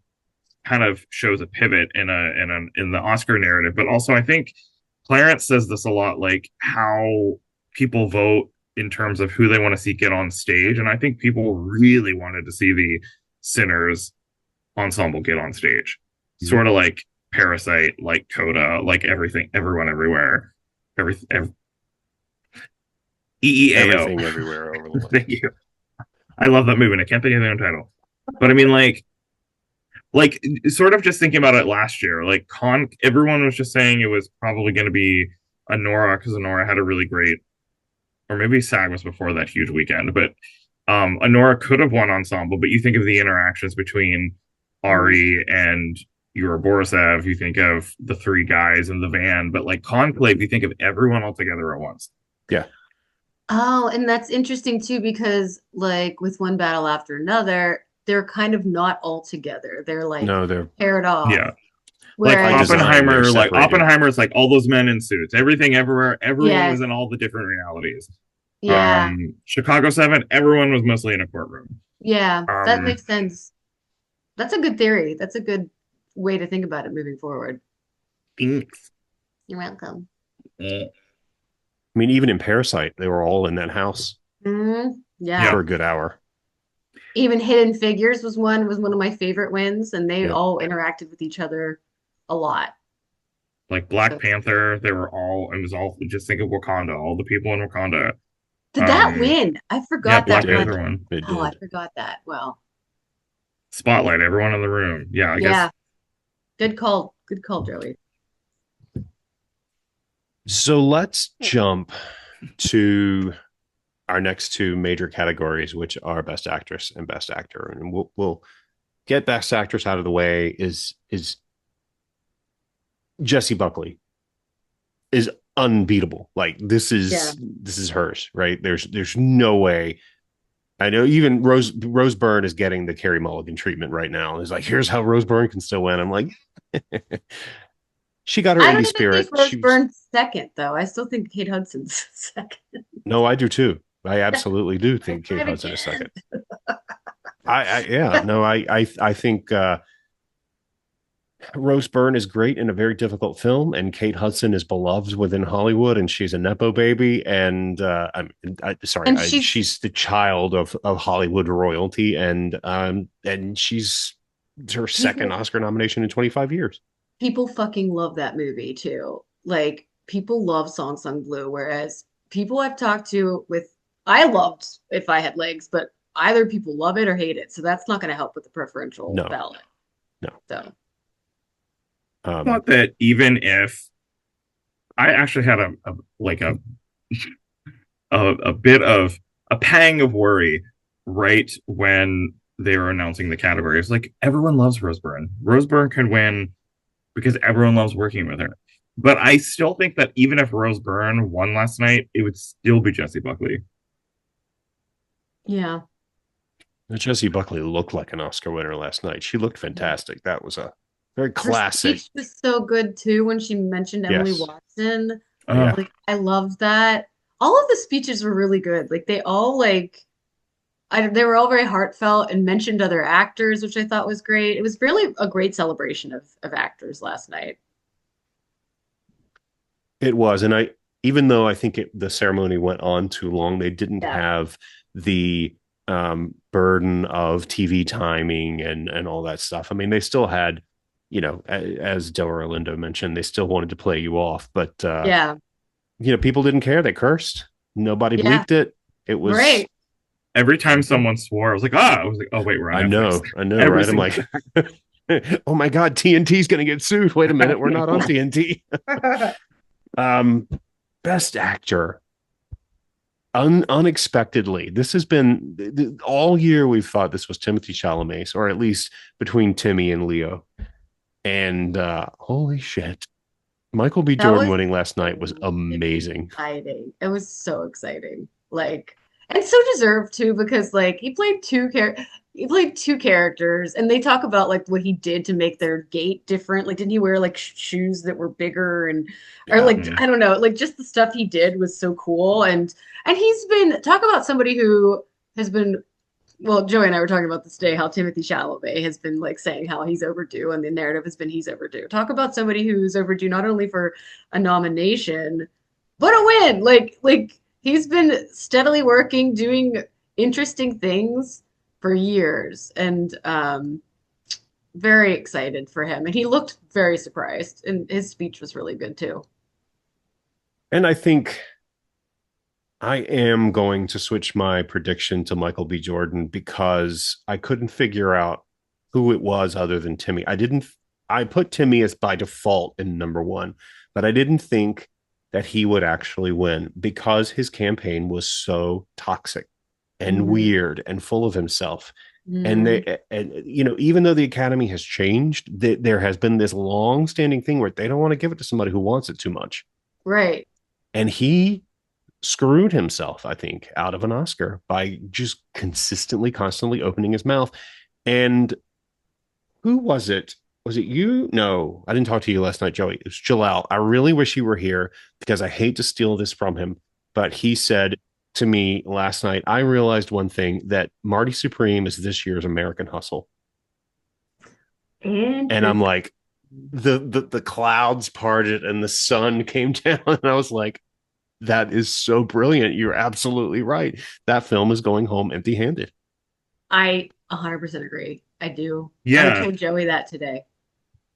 kind of shows a pivot in the Oscar narrative. But also, I think Clarence says this a lot, like how people vote in terms of who they want to see get on stage, and I think people really wanted to see the Sinners ensemble get on stage, Mhm. sort of like Parasite, like Coda, like everything, everyone, everywhere, every EEAO. Everything everywhere over the world. Thank you. I love that movie. And I can't think of the own title, but I mean, like sort of just thinking about it last year, like everyone was just saying it was probably going to be Anora because Anora had a really great, or maybe SAG was before that huge weekend, but Anora could have won ensemble. But you think of the interactions between Mhm. Ari and Yura Borisev, you think of the three guys in the van, but like Conclave, you think of everyone all together at once. Yeah. Oh, and that's interesting too because like with one battle after another, they're kind of not all together. They're like No, they're paired off. Yeah. Like by Whereas, design, they're separated. Oppenheimer's like all those men in suits, everything everywhere, everyone was yes, in all the different realities. yeah, Chicago 7, everyone was mostly in a courtroom. yeah, that Um, makes sense. That's a good theory. That's a good way to think about it moving forward. Thanks. You're welcome. I mean, even in Parasite, they were all in that house Yeah. Yeah, for a good hour. Even Hidden Figures was one of my favorite wins, and they Yeah. all interacted with each other a lot. like Black So Panther, it was all, just think of Wakanda, all the people in Wakanda. did that Um, win? I yeah, forgot It that Black one. did. Panther one. It Oh, I did. forgot that. Well, Spotlight, everyone in the room. Yeah, I guess yeah. Good call. Good call, Joey. So let's jump to our next two major categories, which are Best Actress and Best Actor, and we'll get Best Actress out of the way. Is Jessie Buckley is unbeatable. Like Yeah. this is hers, right? There's no way. I know even Rose Byrne is getting the Carey Mulligan treatment right now. It's like, here's how Rose Byrne can still win. I'm like, she got her I don't indie even think spirit. Rose She was Byrne's second, though. I still think Kate Hudson's second. no, I do too. I absolutely do I think Kate said Hudson is second. again. I yeah, no, I think Rose Byrne is great in a very difficult film, and Kate Hudson is beloved within Hollywood, and she's a nepo baby, and sorry, And she's she's the child of Hollywood royalty, and she's her second people Oscar nomination in 25 years. people fucking love that movie too. Like people love Song Sung Blue, whereas people I've talked to with I loved If I Had Legs, but either people love it or hate it. So that's not going to help with the preferential No, ballot. no. So Thought that even if I actually had a like a bit of a pang of worry right when they were announcing the categories. Like everyone loves Rose Byrne. Rose Byrne could win because everyone loves working with her. But I still think that even if Rose Byrne won last night, it would still be Jessie Buckley. yeah. Jessie Buckley looked like an Oscar winner last night. She looked fantastic. That was a very Her classic. speech was so good too when she mentioned Emily Yes. Watson. Oh, yeah. Like I loved that. All of the speeches were really good. Like they all they were all very heartfelt and mentioned other actors, which I thought was great. It was really a great celebration of actors last night. It was. And even though I think the ceremony went on too long, they didn't Yeah. have the burden of TV timing and all that stuff. I mean, they still had, as Delroy Lindo mentioned, they still wanted to play you off, but Yeah. people didn't care. They cursed. Nobody Yeah. bleeped it. It was. Right. Every time someone swore, I was like, oh wait, we're on Netflix. I know, Every right? I'm single like, oh my God, TNT's going to get sued. Wait a minute, we're not on TNT. Um, Best actor. Unexpectedly, this has been all year. We've thought this was Timothy Chalamet, or at least between Timmy and Leo. And holy shit, Michael B. That Jordan was winning last night was so amazing. exciting. It was so exciting. Like, and so deserved too, because like he played two characters, and they talk about like what he did to make their gait different. Like, didn't he wear like shoes that were bigger and or Yeah, like I don't know, like just the stuff he did was so cool. And he's been talk about somebody who has been well, Joey and I were talking about this day how Timothy Chalamet has been like saying how he's overdue, and the narrative has been he's overdue. Talk about somebody who's overdue not only for a nomination, but a win. Like he's been steadily working, doing interesting things for years, and very excited for him. And he looked very surprised, and his speech was really good too. and I think I am going to switch my prediction to Michael B. Jordan because I couldn't figure out who it was other than Timmy. I put Timmy as by default in number one, but I didn't think that he would actually win because his campaign was so toxic and Mm-hmm. weird and full of himself. And Mm-hmm. even though the Academy has changed, there has been this long standing thing where they don't want to give it to somebody who wants it too much. Right. And he screwed himself, I think, out of an Oscar by just constantly opening his mouth. And who was it? Was it you? No, I didn't talk to you last night, Joey. It was Jalal. I really wish he were here because I hate to steal this from him. But he said to me last night, I realized one thing that Marty Supreme is this year's American Hustle. And I'm Interesting. like, the clouds parted and the sun came down. And I was like, that is so brilliant. You're absolutely right. That film is going home empty handed. I 100% agree. I do. I Yeah, told Joey that today.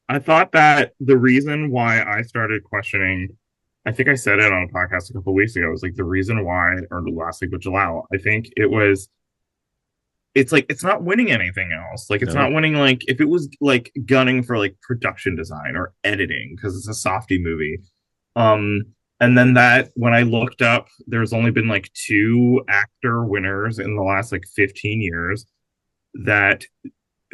I thought that the reason why I started questioning, I think I said it on a podcast a couple of weeks ago, was like the reason why, or last week with Jalal, I think it's like it's not winning anything else. Like it's not No. winning like if it was like gunning for like production design or editing because it's a softy movie. Um, and then that when I looked up, there's only been like two actor winners in the last like 15 years that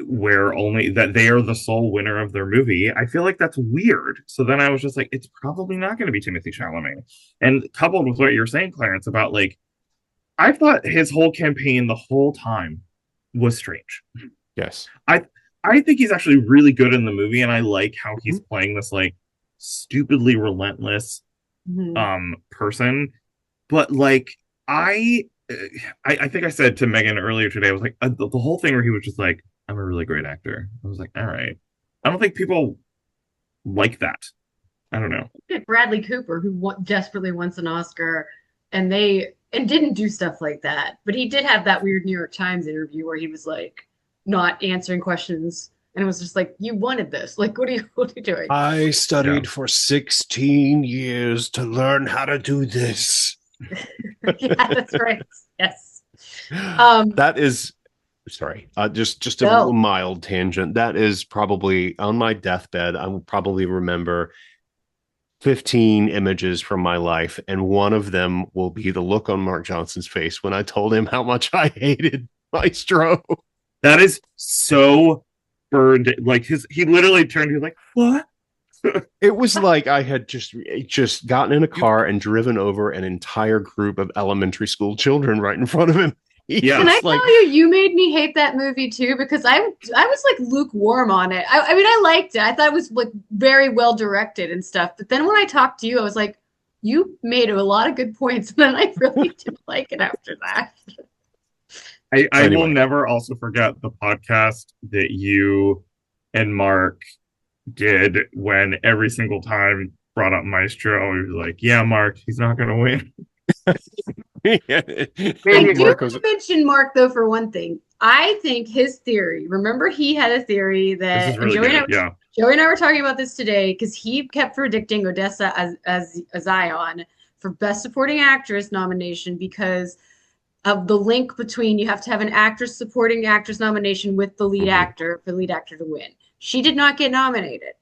where only that they are the sole winner of their movie. I feel like that's weird. So then I was just like, it's probably not going to be Timothy Chalamet. And coupled with what you're saying, Clarence, about like, I thought his whole campaign the whole time was strange. Yes. I I think he's actually really good in the movie, and I like how he's Mhm. playing this like stupidly relentless Mhm. person. But like I, I think I said to Megan earlier today, I was like the whole thing where he was just like, "I'm a really great actor." I was like, "All right." I don't think people like that. I don't know. Look at Bradley Cooper, who desperately wants an Oscar, and they and didn't do stuff like that. But he did have that weird New York Times interview where he was like not answering questions And it was just like, you wanted this. Like, what are you doing? I Yeah. studied for 16 years to learn how to do this. Yeah, that's right. Yes. Um, That is, sorry, just a no. mild tangent. That is probably on my deathbed. I will probably remember 15 images from my life, and one of them will be the look on Mark Johnson's face when I told him how much I hated Maestro. That is so burned. Like he literally turned. He was like, "What?" It was like I had just gotten in a You, car and driven over an entire group of elementary school children right in front of him. He yeah. Can I was like, tell you, you made me hate that movie too because I was like lukewarm on it. I mean, I liked it. I thought it was like very well directed and stuff. But then when I talked to you, I was like, you made a lot of good points, and then I really didn't like it after that. I will anyway, never also forget the podcast that you and Mark did when every single time brought up Maestro, he was like, "Yeah, Mark, he's not going to win." I do Mark want was, to mention Mark though for one thing. I think his theory. Remember, he had a theory This that, is and really good. Yeah. Joey and I were talking about this today because he kept predicting Odessa as Zion for Best Supporting Actress nomination because of the link between you have to have an actress supporting actress nomination with the lead mhm. actor for the lead actor to win. She did not get nominated.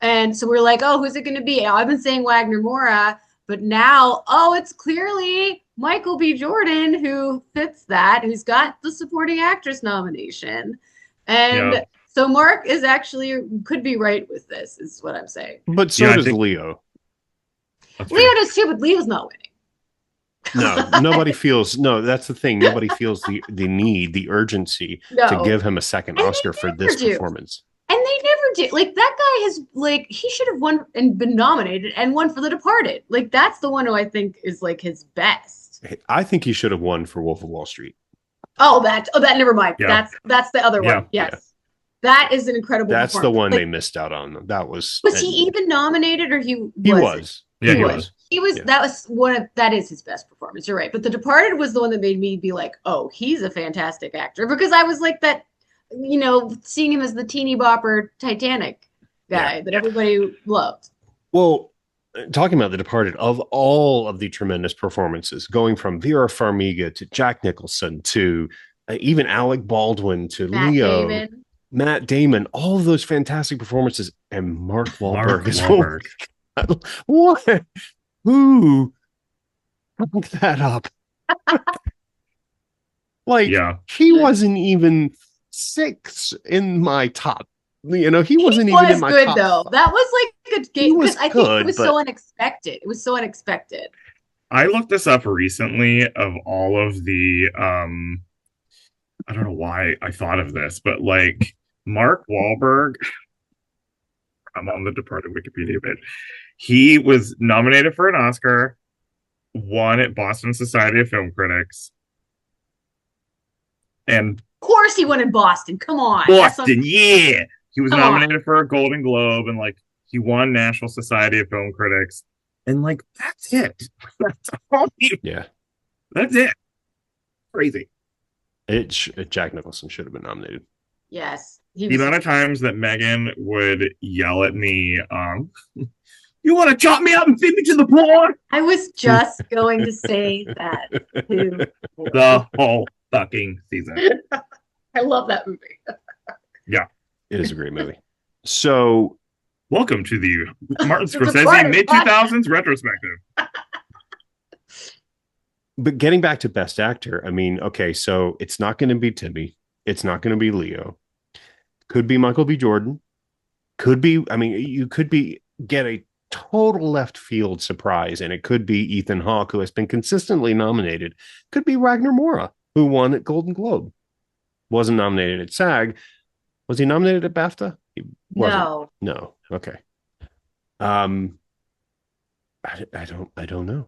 And so we're like, oh, who's it going to be? I've been saying Wagner Mora, but now, oh, it's clearly Michael B. Jordan who fits that, who's got the supporting actress nomination. Yeah. And so Mark is actually could be right with this, is what I'm saying. But Yeah, so I does think Leo. that's Leo true. does too, but Leo's not No, winning. nobody feels, no, that's the thing. Nobody feels the need, the urgency to No. give him a second And Oscar for they this never do. performance. And they never did. Like that guy has like he should have won and been nominated and won for The Departed. Like that's the one who I think is like his best. I think he should have won for Wolf of Wall Street. Oh that never mind. Yeah. That's the other Yeah. one. Yeah. Yes. That is an incredible That's the performance. one they Like missed out on. That was, was he even nominated or he he wasn't? was. Yeah, He he was. was. He was Yeah. that was one of that is his best performance. You're right. But The Departed was the one that made me be like, oh, he's a fantastic actor. Because I was like that, seeing him as the teeny bopper Titanic Yeah. guy that everybody loved. Well, talking about The Departed, of all of the tremendous performances, going from Vera Farmiga to Jack Nicholson to even Alec Baldwin to Matt Leo, Damon. Matt Damon, all of those fantastic performances, and Mark Mark Wahlberg is Wahlberg. what? Who fucked that up? Like Yeah. he wasn't even six in my top. He He wasn't even in was my good top. though. That was like a He game because was I think it good, was so but unexpected. It was so unexpected. I looked this up recently of all of the I don't know why I thought of this, but like Mark Wahlberg, I'm on the Departed Wikipedia page. He was nominated for an Oscar, won at Boston Society of Film Critics, and Of course, he won in Boston. Come on, Boston, yeah. He was come on. nominated for a Golden Globe and like he won National Society of Film Critics. And like that's it. That's all yeah, that's it. Crazy. Jack Nicholson should have been nominated. Yes, he The was. amount of times that Megan would yell at me, you want to chop me up and feed me to the poor? I was just going to say that too. The whole fucking season. I love that movie. Yeah. It is a great movie. So, Welcome to the Martin The Scorsese Departed mid 2000s retrospective. but getting back to Best Actor, I mean, okay, so it's not going to be Timmy. It's not going to be Leo. Could be Michael B. Jordan. Could be, I mean, you could get a total left field surprise, and it could be Ethan Hawke, who has been consistently nominated. Could be Ragnar Mora, who won at Golden Globe. Wasn't nominated at SAG. Was he nominated at BAFTA? He wasn't. No, No. Okay. Um, I don't know.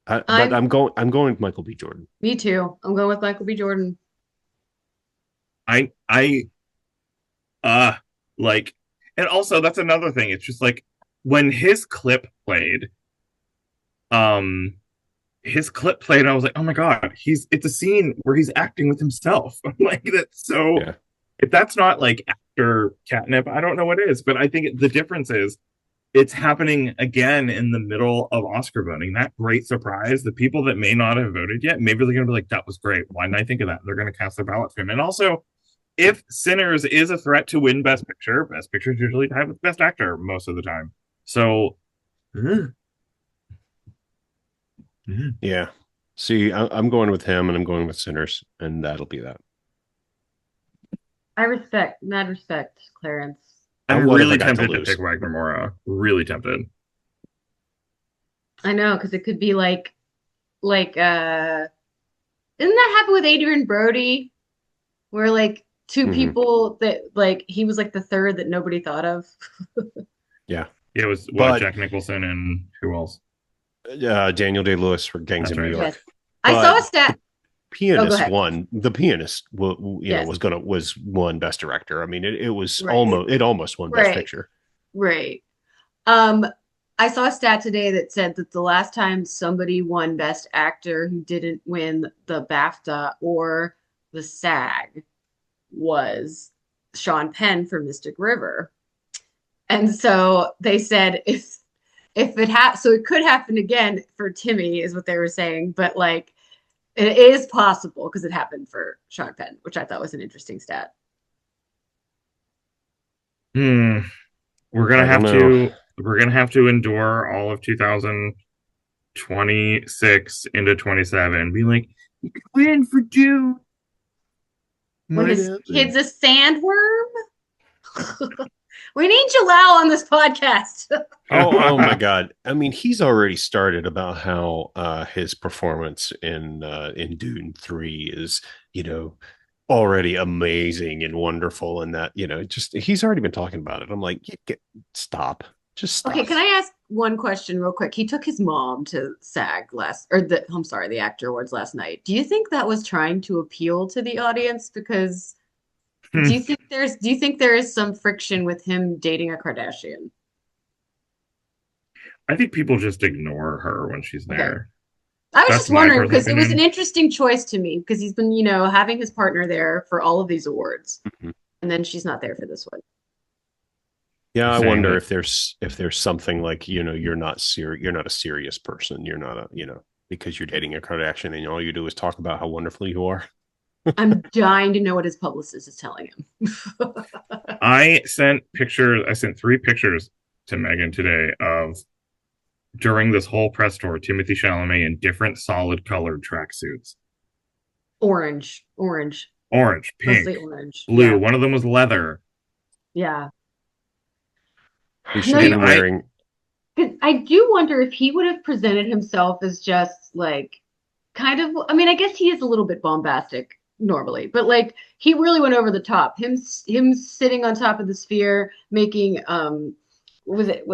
But I'm going with Michael B. Jordan. me too. I'm going with Michael B. Jordan. I like and also that's another thing. It's just like when his clip played, and I was like, oh my god, it's a scene where he's acting with himself. I'm like, that's so Yeah. if that's not like or catnip. I don't know what it is, but I think the difference is it's happening again in the middle of Oscar voting. That great surprise, the people that may not have voted yet, maybe they're going to be like, that was great. Why didn't I think of that? They're going to cast their ballot for him. And also, if Sinners is a threat to win Best Picture is usually tied with Best Actor most of the time. So, Yeah. See, I'm going with him, and I'm going with Sinners, and that'll be that. I respect, mad respect, Clarence. I I'm would if I really got to tempted to pick lose. Wagner Mora. Really tempted. I know, because it could be like didn't that happen with Adrian Brody? Where like two Hmm. people that like he was like the third that nobody thought of. Yeah, It was what but Jack Nicholson and who else? Daniel Day-Lewis for Gangs That's of New right. Yes. York. I saw But a stat. Oh, go pianist ahead. won. The pianist, Yes. was won Best Director. I mean, it was Right. almost won Best Right. Picture. Right. Um, I saw a stat today that said that the last time somebody won Best Actor who didn't win the BAFTA or the SAG was Sean Penn for Mystic River. And so they said if so it could happen again for Timmy is what they were saying, but like it is possible because it happened for Sean Penn, which I thought was an interesting stat. Hmm. We're gonna I don't have know. to we're gonna have to endure all of 2026 into 27. Be like, you could win for June. When Might his happen. kid's a sandworm? We need Jalal on this podcast. Oh my God! I mean, he's already started about how his performance in Dune 3 is, you know, already amazing and wonderful, and that just he's already been talking about it. I'm like, stop, just Okay, stop. can I ask one question real quick? He took his mom to SAG last, or the, I'm sorry, the Actor Awards last night. Do you think that was trying to appeal to the audience? Because do you think there is some friction with him dating a Kardashian? I think people just ignore her when she's Okay. there. I was That's just my wondering personal because it was an opinion. interesting choice to me because he's been, having his partner there for all of these awards, Mhm. and then she's not there for this one. Yeah, You're I saying wonder that if there's something like you're not a serious person. You're not a because you're dating a Kardashian and all you do is talk about how wonderful you are. I'm dying to know what his publicist is telling him. I sent three pictures to Megan today of during this whole press tour, Timothy Chalamet in different solid colored tracksuits. Orange, orange, Orange, pink, mostly orange. blue. Yeah, One of them was leather. yeah. He No, should have And you. been I 'Wearing. 'Cause I do wonder if he would have presented himself as just like kind of, I mean, I guess he is a little bit bombastic normally, but like he really went over the top. Him sitting on top of the sphere making what was it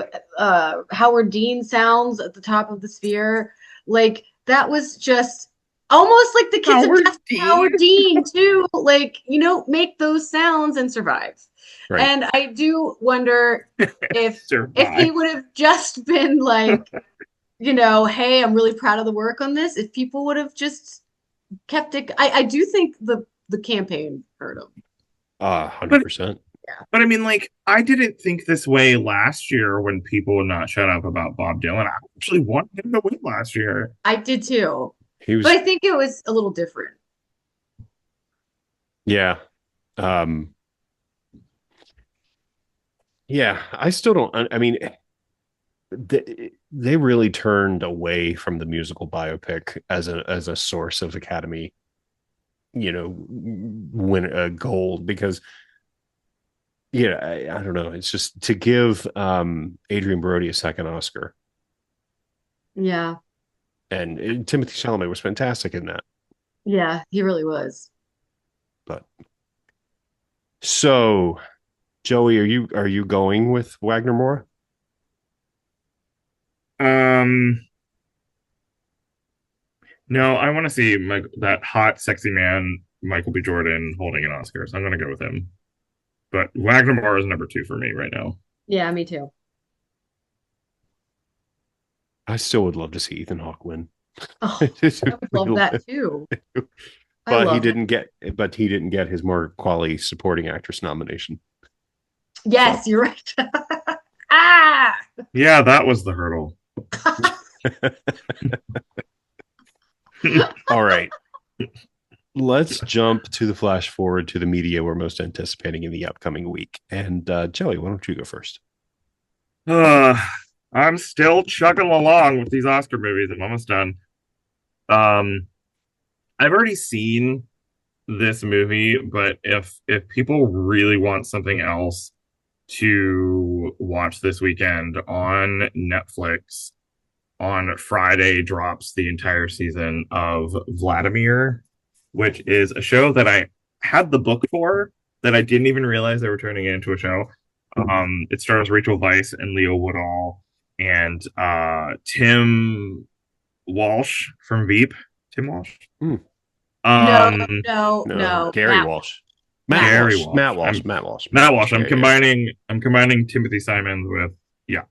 Howard Dean sounds at the top of the sphere. Like that was just almost like the kids of Howard Death Dean Howard Dean too. Like, make those sounds and survive. Right. And I do wonder if he survived. would have just been like, hey, I'm really proud of the work on this. If people would have just kept it, I do think the campaign hurt him. 100%. Yeah, But I mean, like, I didn't think this way last year when people would not shut up about Bob Dylan. I actually wanted him to win last year. I did too, He but was. I think it was a little different. Yeah. Um, yeah. I still don't. I mean, they really turned away from the musical biopic as a source of Academy, win gold because I don't know. It's just to give Adrian Brody a second Oscar, Yeah, and Timothy Chalamet was fantastic in that. yeah, he really was. But so, Joey, are you going with Wagner Moore? Um, no, I want to see that hot, sexy man, Michael B. Jordan, holding an Oscar. So I'm going to go with him. But Wagner Moore is number two for me right now. Yeah, me too. I still would love to see Ethan Hawke win. Oh, I would love that too. I but he love him. didn't get but he didn't get his more quality supporting actress nomination. So, Yes, you're right. Ah! Yeah, that was the hurdle. all right. Let's jump to the flash forward to the media we're most anticipating in the upcoming week. And Joey, why don't you go first? Uh, I'm still chugging along with these Oscar movies. I'm almost done. Um, I've already seen this movie, but if people really want something else to watch this weekend on Netflix, on Friday drops the entire season of Vladimir, which is a show that I had the book for that I didn't even realize they were turning it into a show. It stars Rachel Weisz and Leo Woodall and Tim Walsh from Veep. Tim Walsh. Hmm. No, Um, no, No, no. Gary Walsh. Matt Matt Gary Walsh. Walsh. Matt Walsh. I'm Matt Walsh. Matt Matt Walsh. Walsh. I'm Yeah, yeah, yeah. combining Timothy Simons with yeah.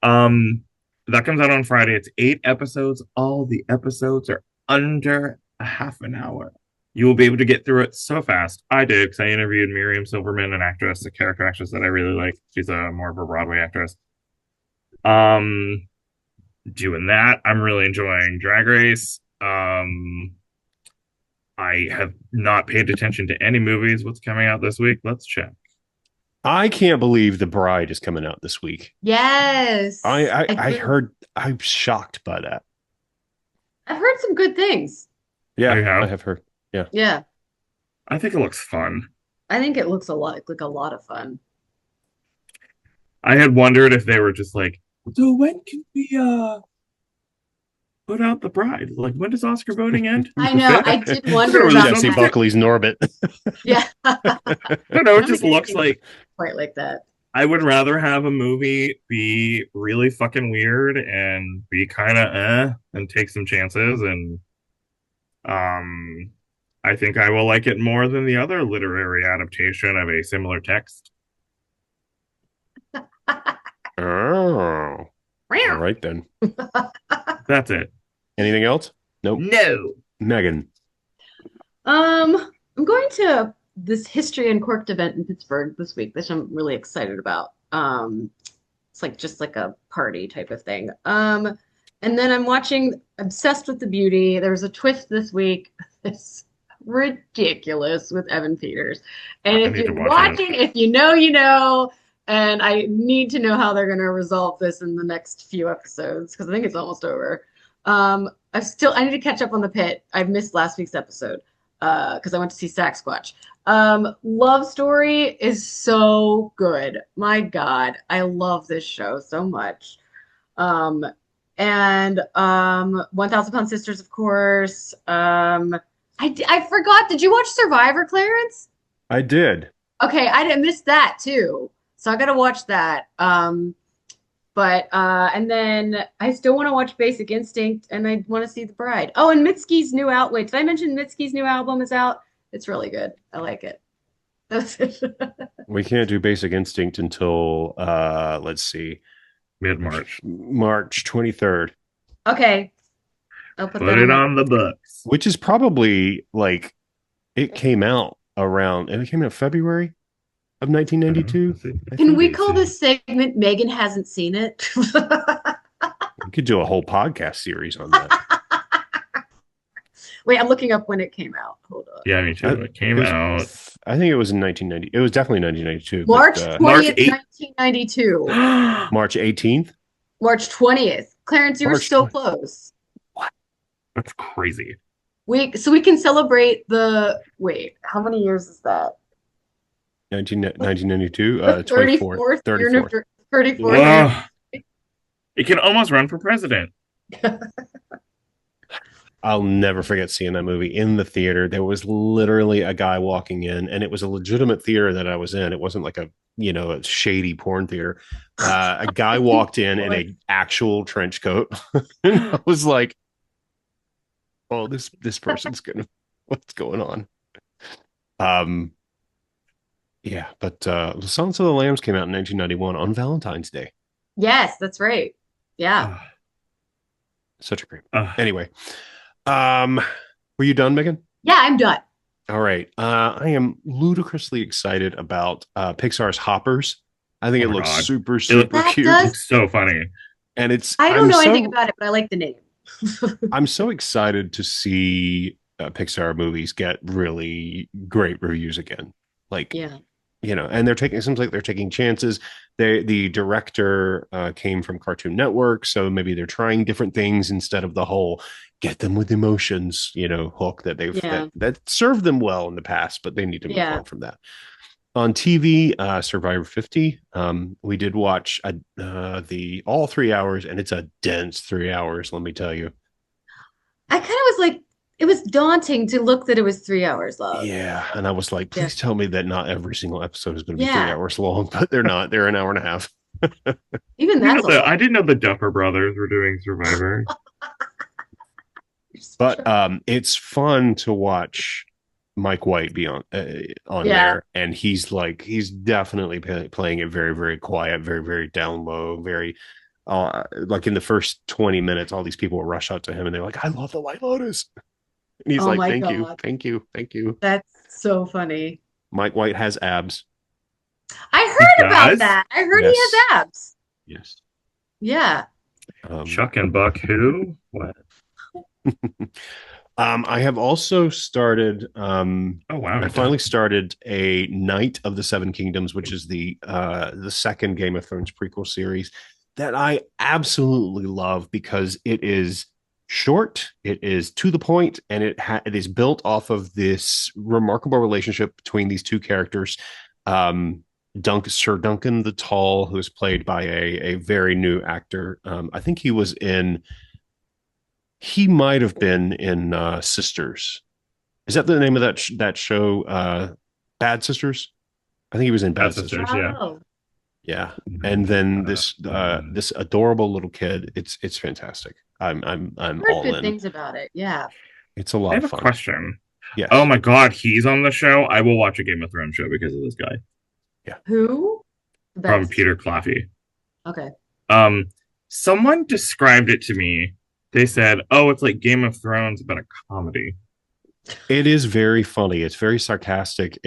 Um, that comes out on Friday. It's 8 episodes. All the episodes are under a half an hour. You will be able to get through it so fast. I did because I interviewed Miriam Silverman, an actress, a character actress that I really like. She's a more of a Broadway actress. Um, doing that. I'm really enjoying Drag Race. I have not paid attention to any movies. What's coming out this week? Let's check. I can't believe The Bride is coming out this week. Yes. I heard, I'm shocked by that. I've heard some good things. I Yeah, I have. have heard. Yeah. Yeah. I think it looks fun. I think it looks like a lot of fun. I had wondered if they were just like, so when can we put out the bride? Like when does Oscar voting end? I know. I did wonder Or about Jessie that. Buckley's Norbit. Yeah. I don't know, it Some just looks things like quite like that. I would rather have a movie be really fucking weird and be kind of and take some chances and um I think I will like it more than the other literary adaptation of a similar text. Oh. All right then. That's it. Anything else? Nope. No. Megan. I'm going to this History Uncorked event in Pittsburgh this week, which I'm really excited about. It's like just like a party type of thing. And then I'm watching Obsessed with the Beauty. There's a twist this week. It's ridiculous with Evan Peters. And I if need to you're watch it. watching, if you know, you know. And I need to know how they're going to resolve this in the next few episodes because I think it's almost over. I need to catch up on the pit. I've missed last week's episode because I went to see Sasquatch. Love Story is so good. My God, I love this show so much. And 1,000 Pound Sisters, of course. I forgot. Did you watch Survivor, Clarence? I did. Okay, I didn't miss that too. So I gotta watch that. But and then I still want to watch Basic Instinct and I want to see The Bride. Oh, and Mitski's new outlet. Did I mention Mitski's new album is out? It's really good. I like it. That's it. We can't do Basic Instinct until let's see, Mid March. March 23rd, Okay. I'll put Put that it on. on the books. which is probably like it came out around and it came out February of 1992. Can we call this segment Megan hasn't seen it? We could do a whole podcast series on that. Wait, I'm looking up when it came out. Hold on. Yeah, me too. It came out I think it was in 1990. It was definitely 1992. March but, 20th, 8th. 1992. March 18th. March 20th. Clarence, you were March so 20th. close. That's crazy. We can celebrate the wait, how many years is that? 1992. The 24th. 34th 34th. 34th. Whoa. It can almost run for president. I'll never forget seeing that movie in the theater. There was literally a guy walking in, and it was a legitimate theater that I was in. It wasn't like a shady porn theater. A guy walked in an actual trench coat. And I was like, "Oh, this person's gonna, what's going on?" Yeah, but The Silence of the Lambs came out in 1991 on Valentine's Day. Yes, that's right. Yeah. Ah, Such a great. ah. Anyway, were you done, Megan? Yeah, I'm done. All right. I am ludicrously excited about Pixar's Hoppers. I think Oh it my looks God. super, It super That cute. does. looks so funny. And it's I don't know anything about it, but I like the name. I'm so excited to see Pixar movies get really great reviews again. Like, Yeah. and they're taking, it seems like they're taking chances. The director came from Cartoon Network, so maybe they're trying different things instead of the whole get them with emotions, hook that Yeah. that served them well in the past, but they need to move Yeah. on from that. On TV, Survivor 50. We did watch the all 3 hours, and it's a dense 3 hours. Let me tell you. I kind of was like, it was daunting to look that it was 3 hours long. Yeah, and I was like, Yeah. please tell me that not every single episode is going to be three Yeah. hours long, but they're not. They're an hour and a half. Even that's a I lot. didn't know the Duffer Brothers were doing Survivor. You're such But a- it's fun to watch Mike White be on Yeah. there, and he's definitely playing it very, very quiet, very, very down low, very like in the first 20 minutes, all these people will rush out to him and they're like, I love the White Lotus. And he's Oh like, my thank you, God. thank you, thank you. That's so funny. Mike White has abs. I He heard about does? that. I heard he Yes. has abs. Yes. Yeah. Um, Chuck and Buck who? What? I have also started. Oh wow, I he does. finally started a Knight of the Seven Kingdoms, which is the second Game of Thrones prequel series that I absolutely love because it is short, it is to the point, and it is built off of this remarkable relationship between these two characters. Um, Sir Duncan the Tall, who is played by a very new actor. I think he might have been in Sisters. Is that the name of that show? Bad Sisters. I think he was in Bad Bad Sisters, Sisters. yeah. Oh, Yeah, and then Um, this adorable little kid. It's fantastic. I'm heard all good in. things about it. Yeah. It's a I lot of have a fun. question. Oh Yes. my God, he's on the show. I will watch a Game of Thrones show because of this guy. Yeah. Who? The Bad Probably Sister. Peter Claffey. Okay. Um, Someone described it to me. They said, "Oh, it's like Game of Thrones, but a comedy." It is very funny. It's very sarcastic.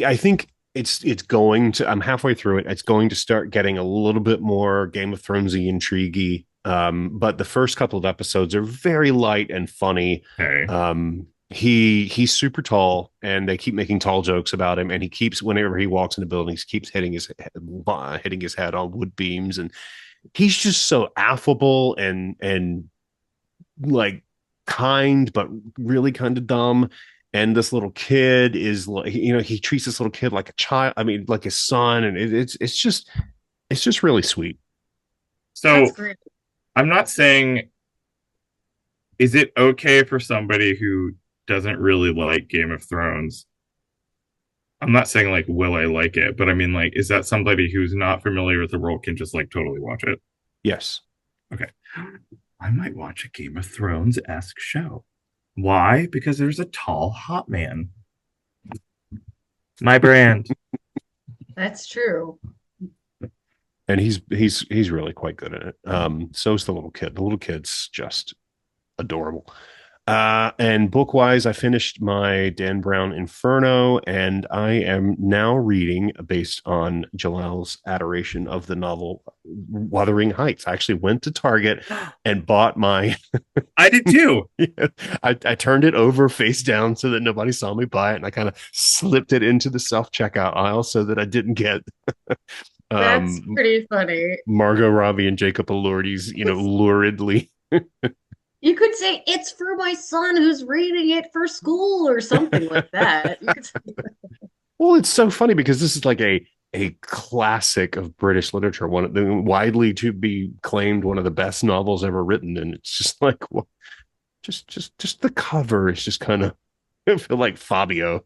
I think it's going to. I'm halfway through it. It's going to start getting a little bit more Game of Thronesy, intriguey. But the first couple of episodes are very light and funny. Hey, He's super tall, and they keep making tall jokes about him. And he keeps whenever he walks into buildings, he keeps hitting his head on wood beams, and he's just so affable and like kind, but really kind of dumb. And this little kid is like, he treats this little kid like a child. I mean, like his son, and it's just really sweet. That's so great. I'm not saying is it okay for somebody who doesn't really like Game of Thrones? I'm not saying like will I like it, but I mean like is that somebody who's not familiar with the world can just like totally watch it? Yes. Okay. I might watch a Game of Thrones-esque show. Why? Because there's a tall hot man. My brand. That's true. And he's really quite good at it. So's the little kid. The little kid's just adorable. And book wise, I finished my Dan Brown Inferno, and I am now reading based on Jalal's adoration of the novel Wuthering Heights. I actually went to Target and bought my. I did too. I turned it over face down so that nobody saw me buy it, and I kind of slipped it into the self checkout aisle so that I didn't get That's um, pretty funny. Margot Robbie and Jacob Elordi's, luridly. You could say it's for my son who's reading it for school or something like that. You could say, Well, it's so funny because this is like a classic of British literature, one of the widely to be claimed one of the best novels ever written, and it's just like, well, just the cover is just kind of I feel like Fabio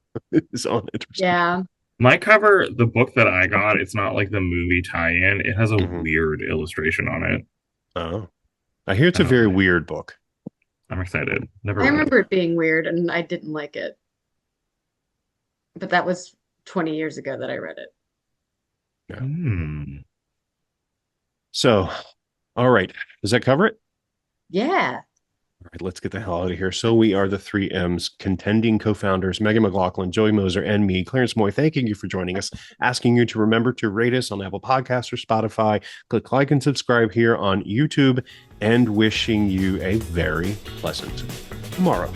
is on it or something. yeah. My cover, the book that I got, it's not like the movie tie-in. It has a Mhm. weird illustration on it. Oh, I hear it's I a don't very know. weird book. I'm excited. Never I read it. remember it being weird and I didn't like it. But that was 20 years ago that I read it. Yeah. Hmm. So, all right, does that cover it? Yeah. right, let's get the hell out of here. So we are the three M's contending co-founders, Megan McLaughlin, Joey Moser, and me, Clarence Moy. Thanking you for joining us, asking you to remember to rate us on Apple Podcasts or Spotify. Click like and subscribe here on YouTube, and wishing you a very pleasant tomorrow.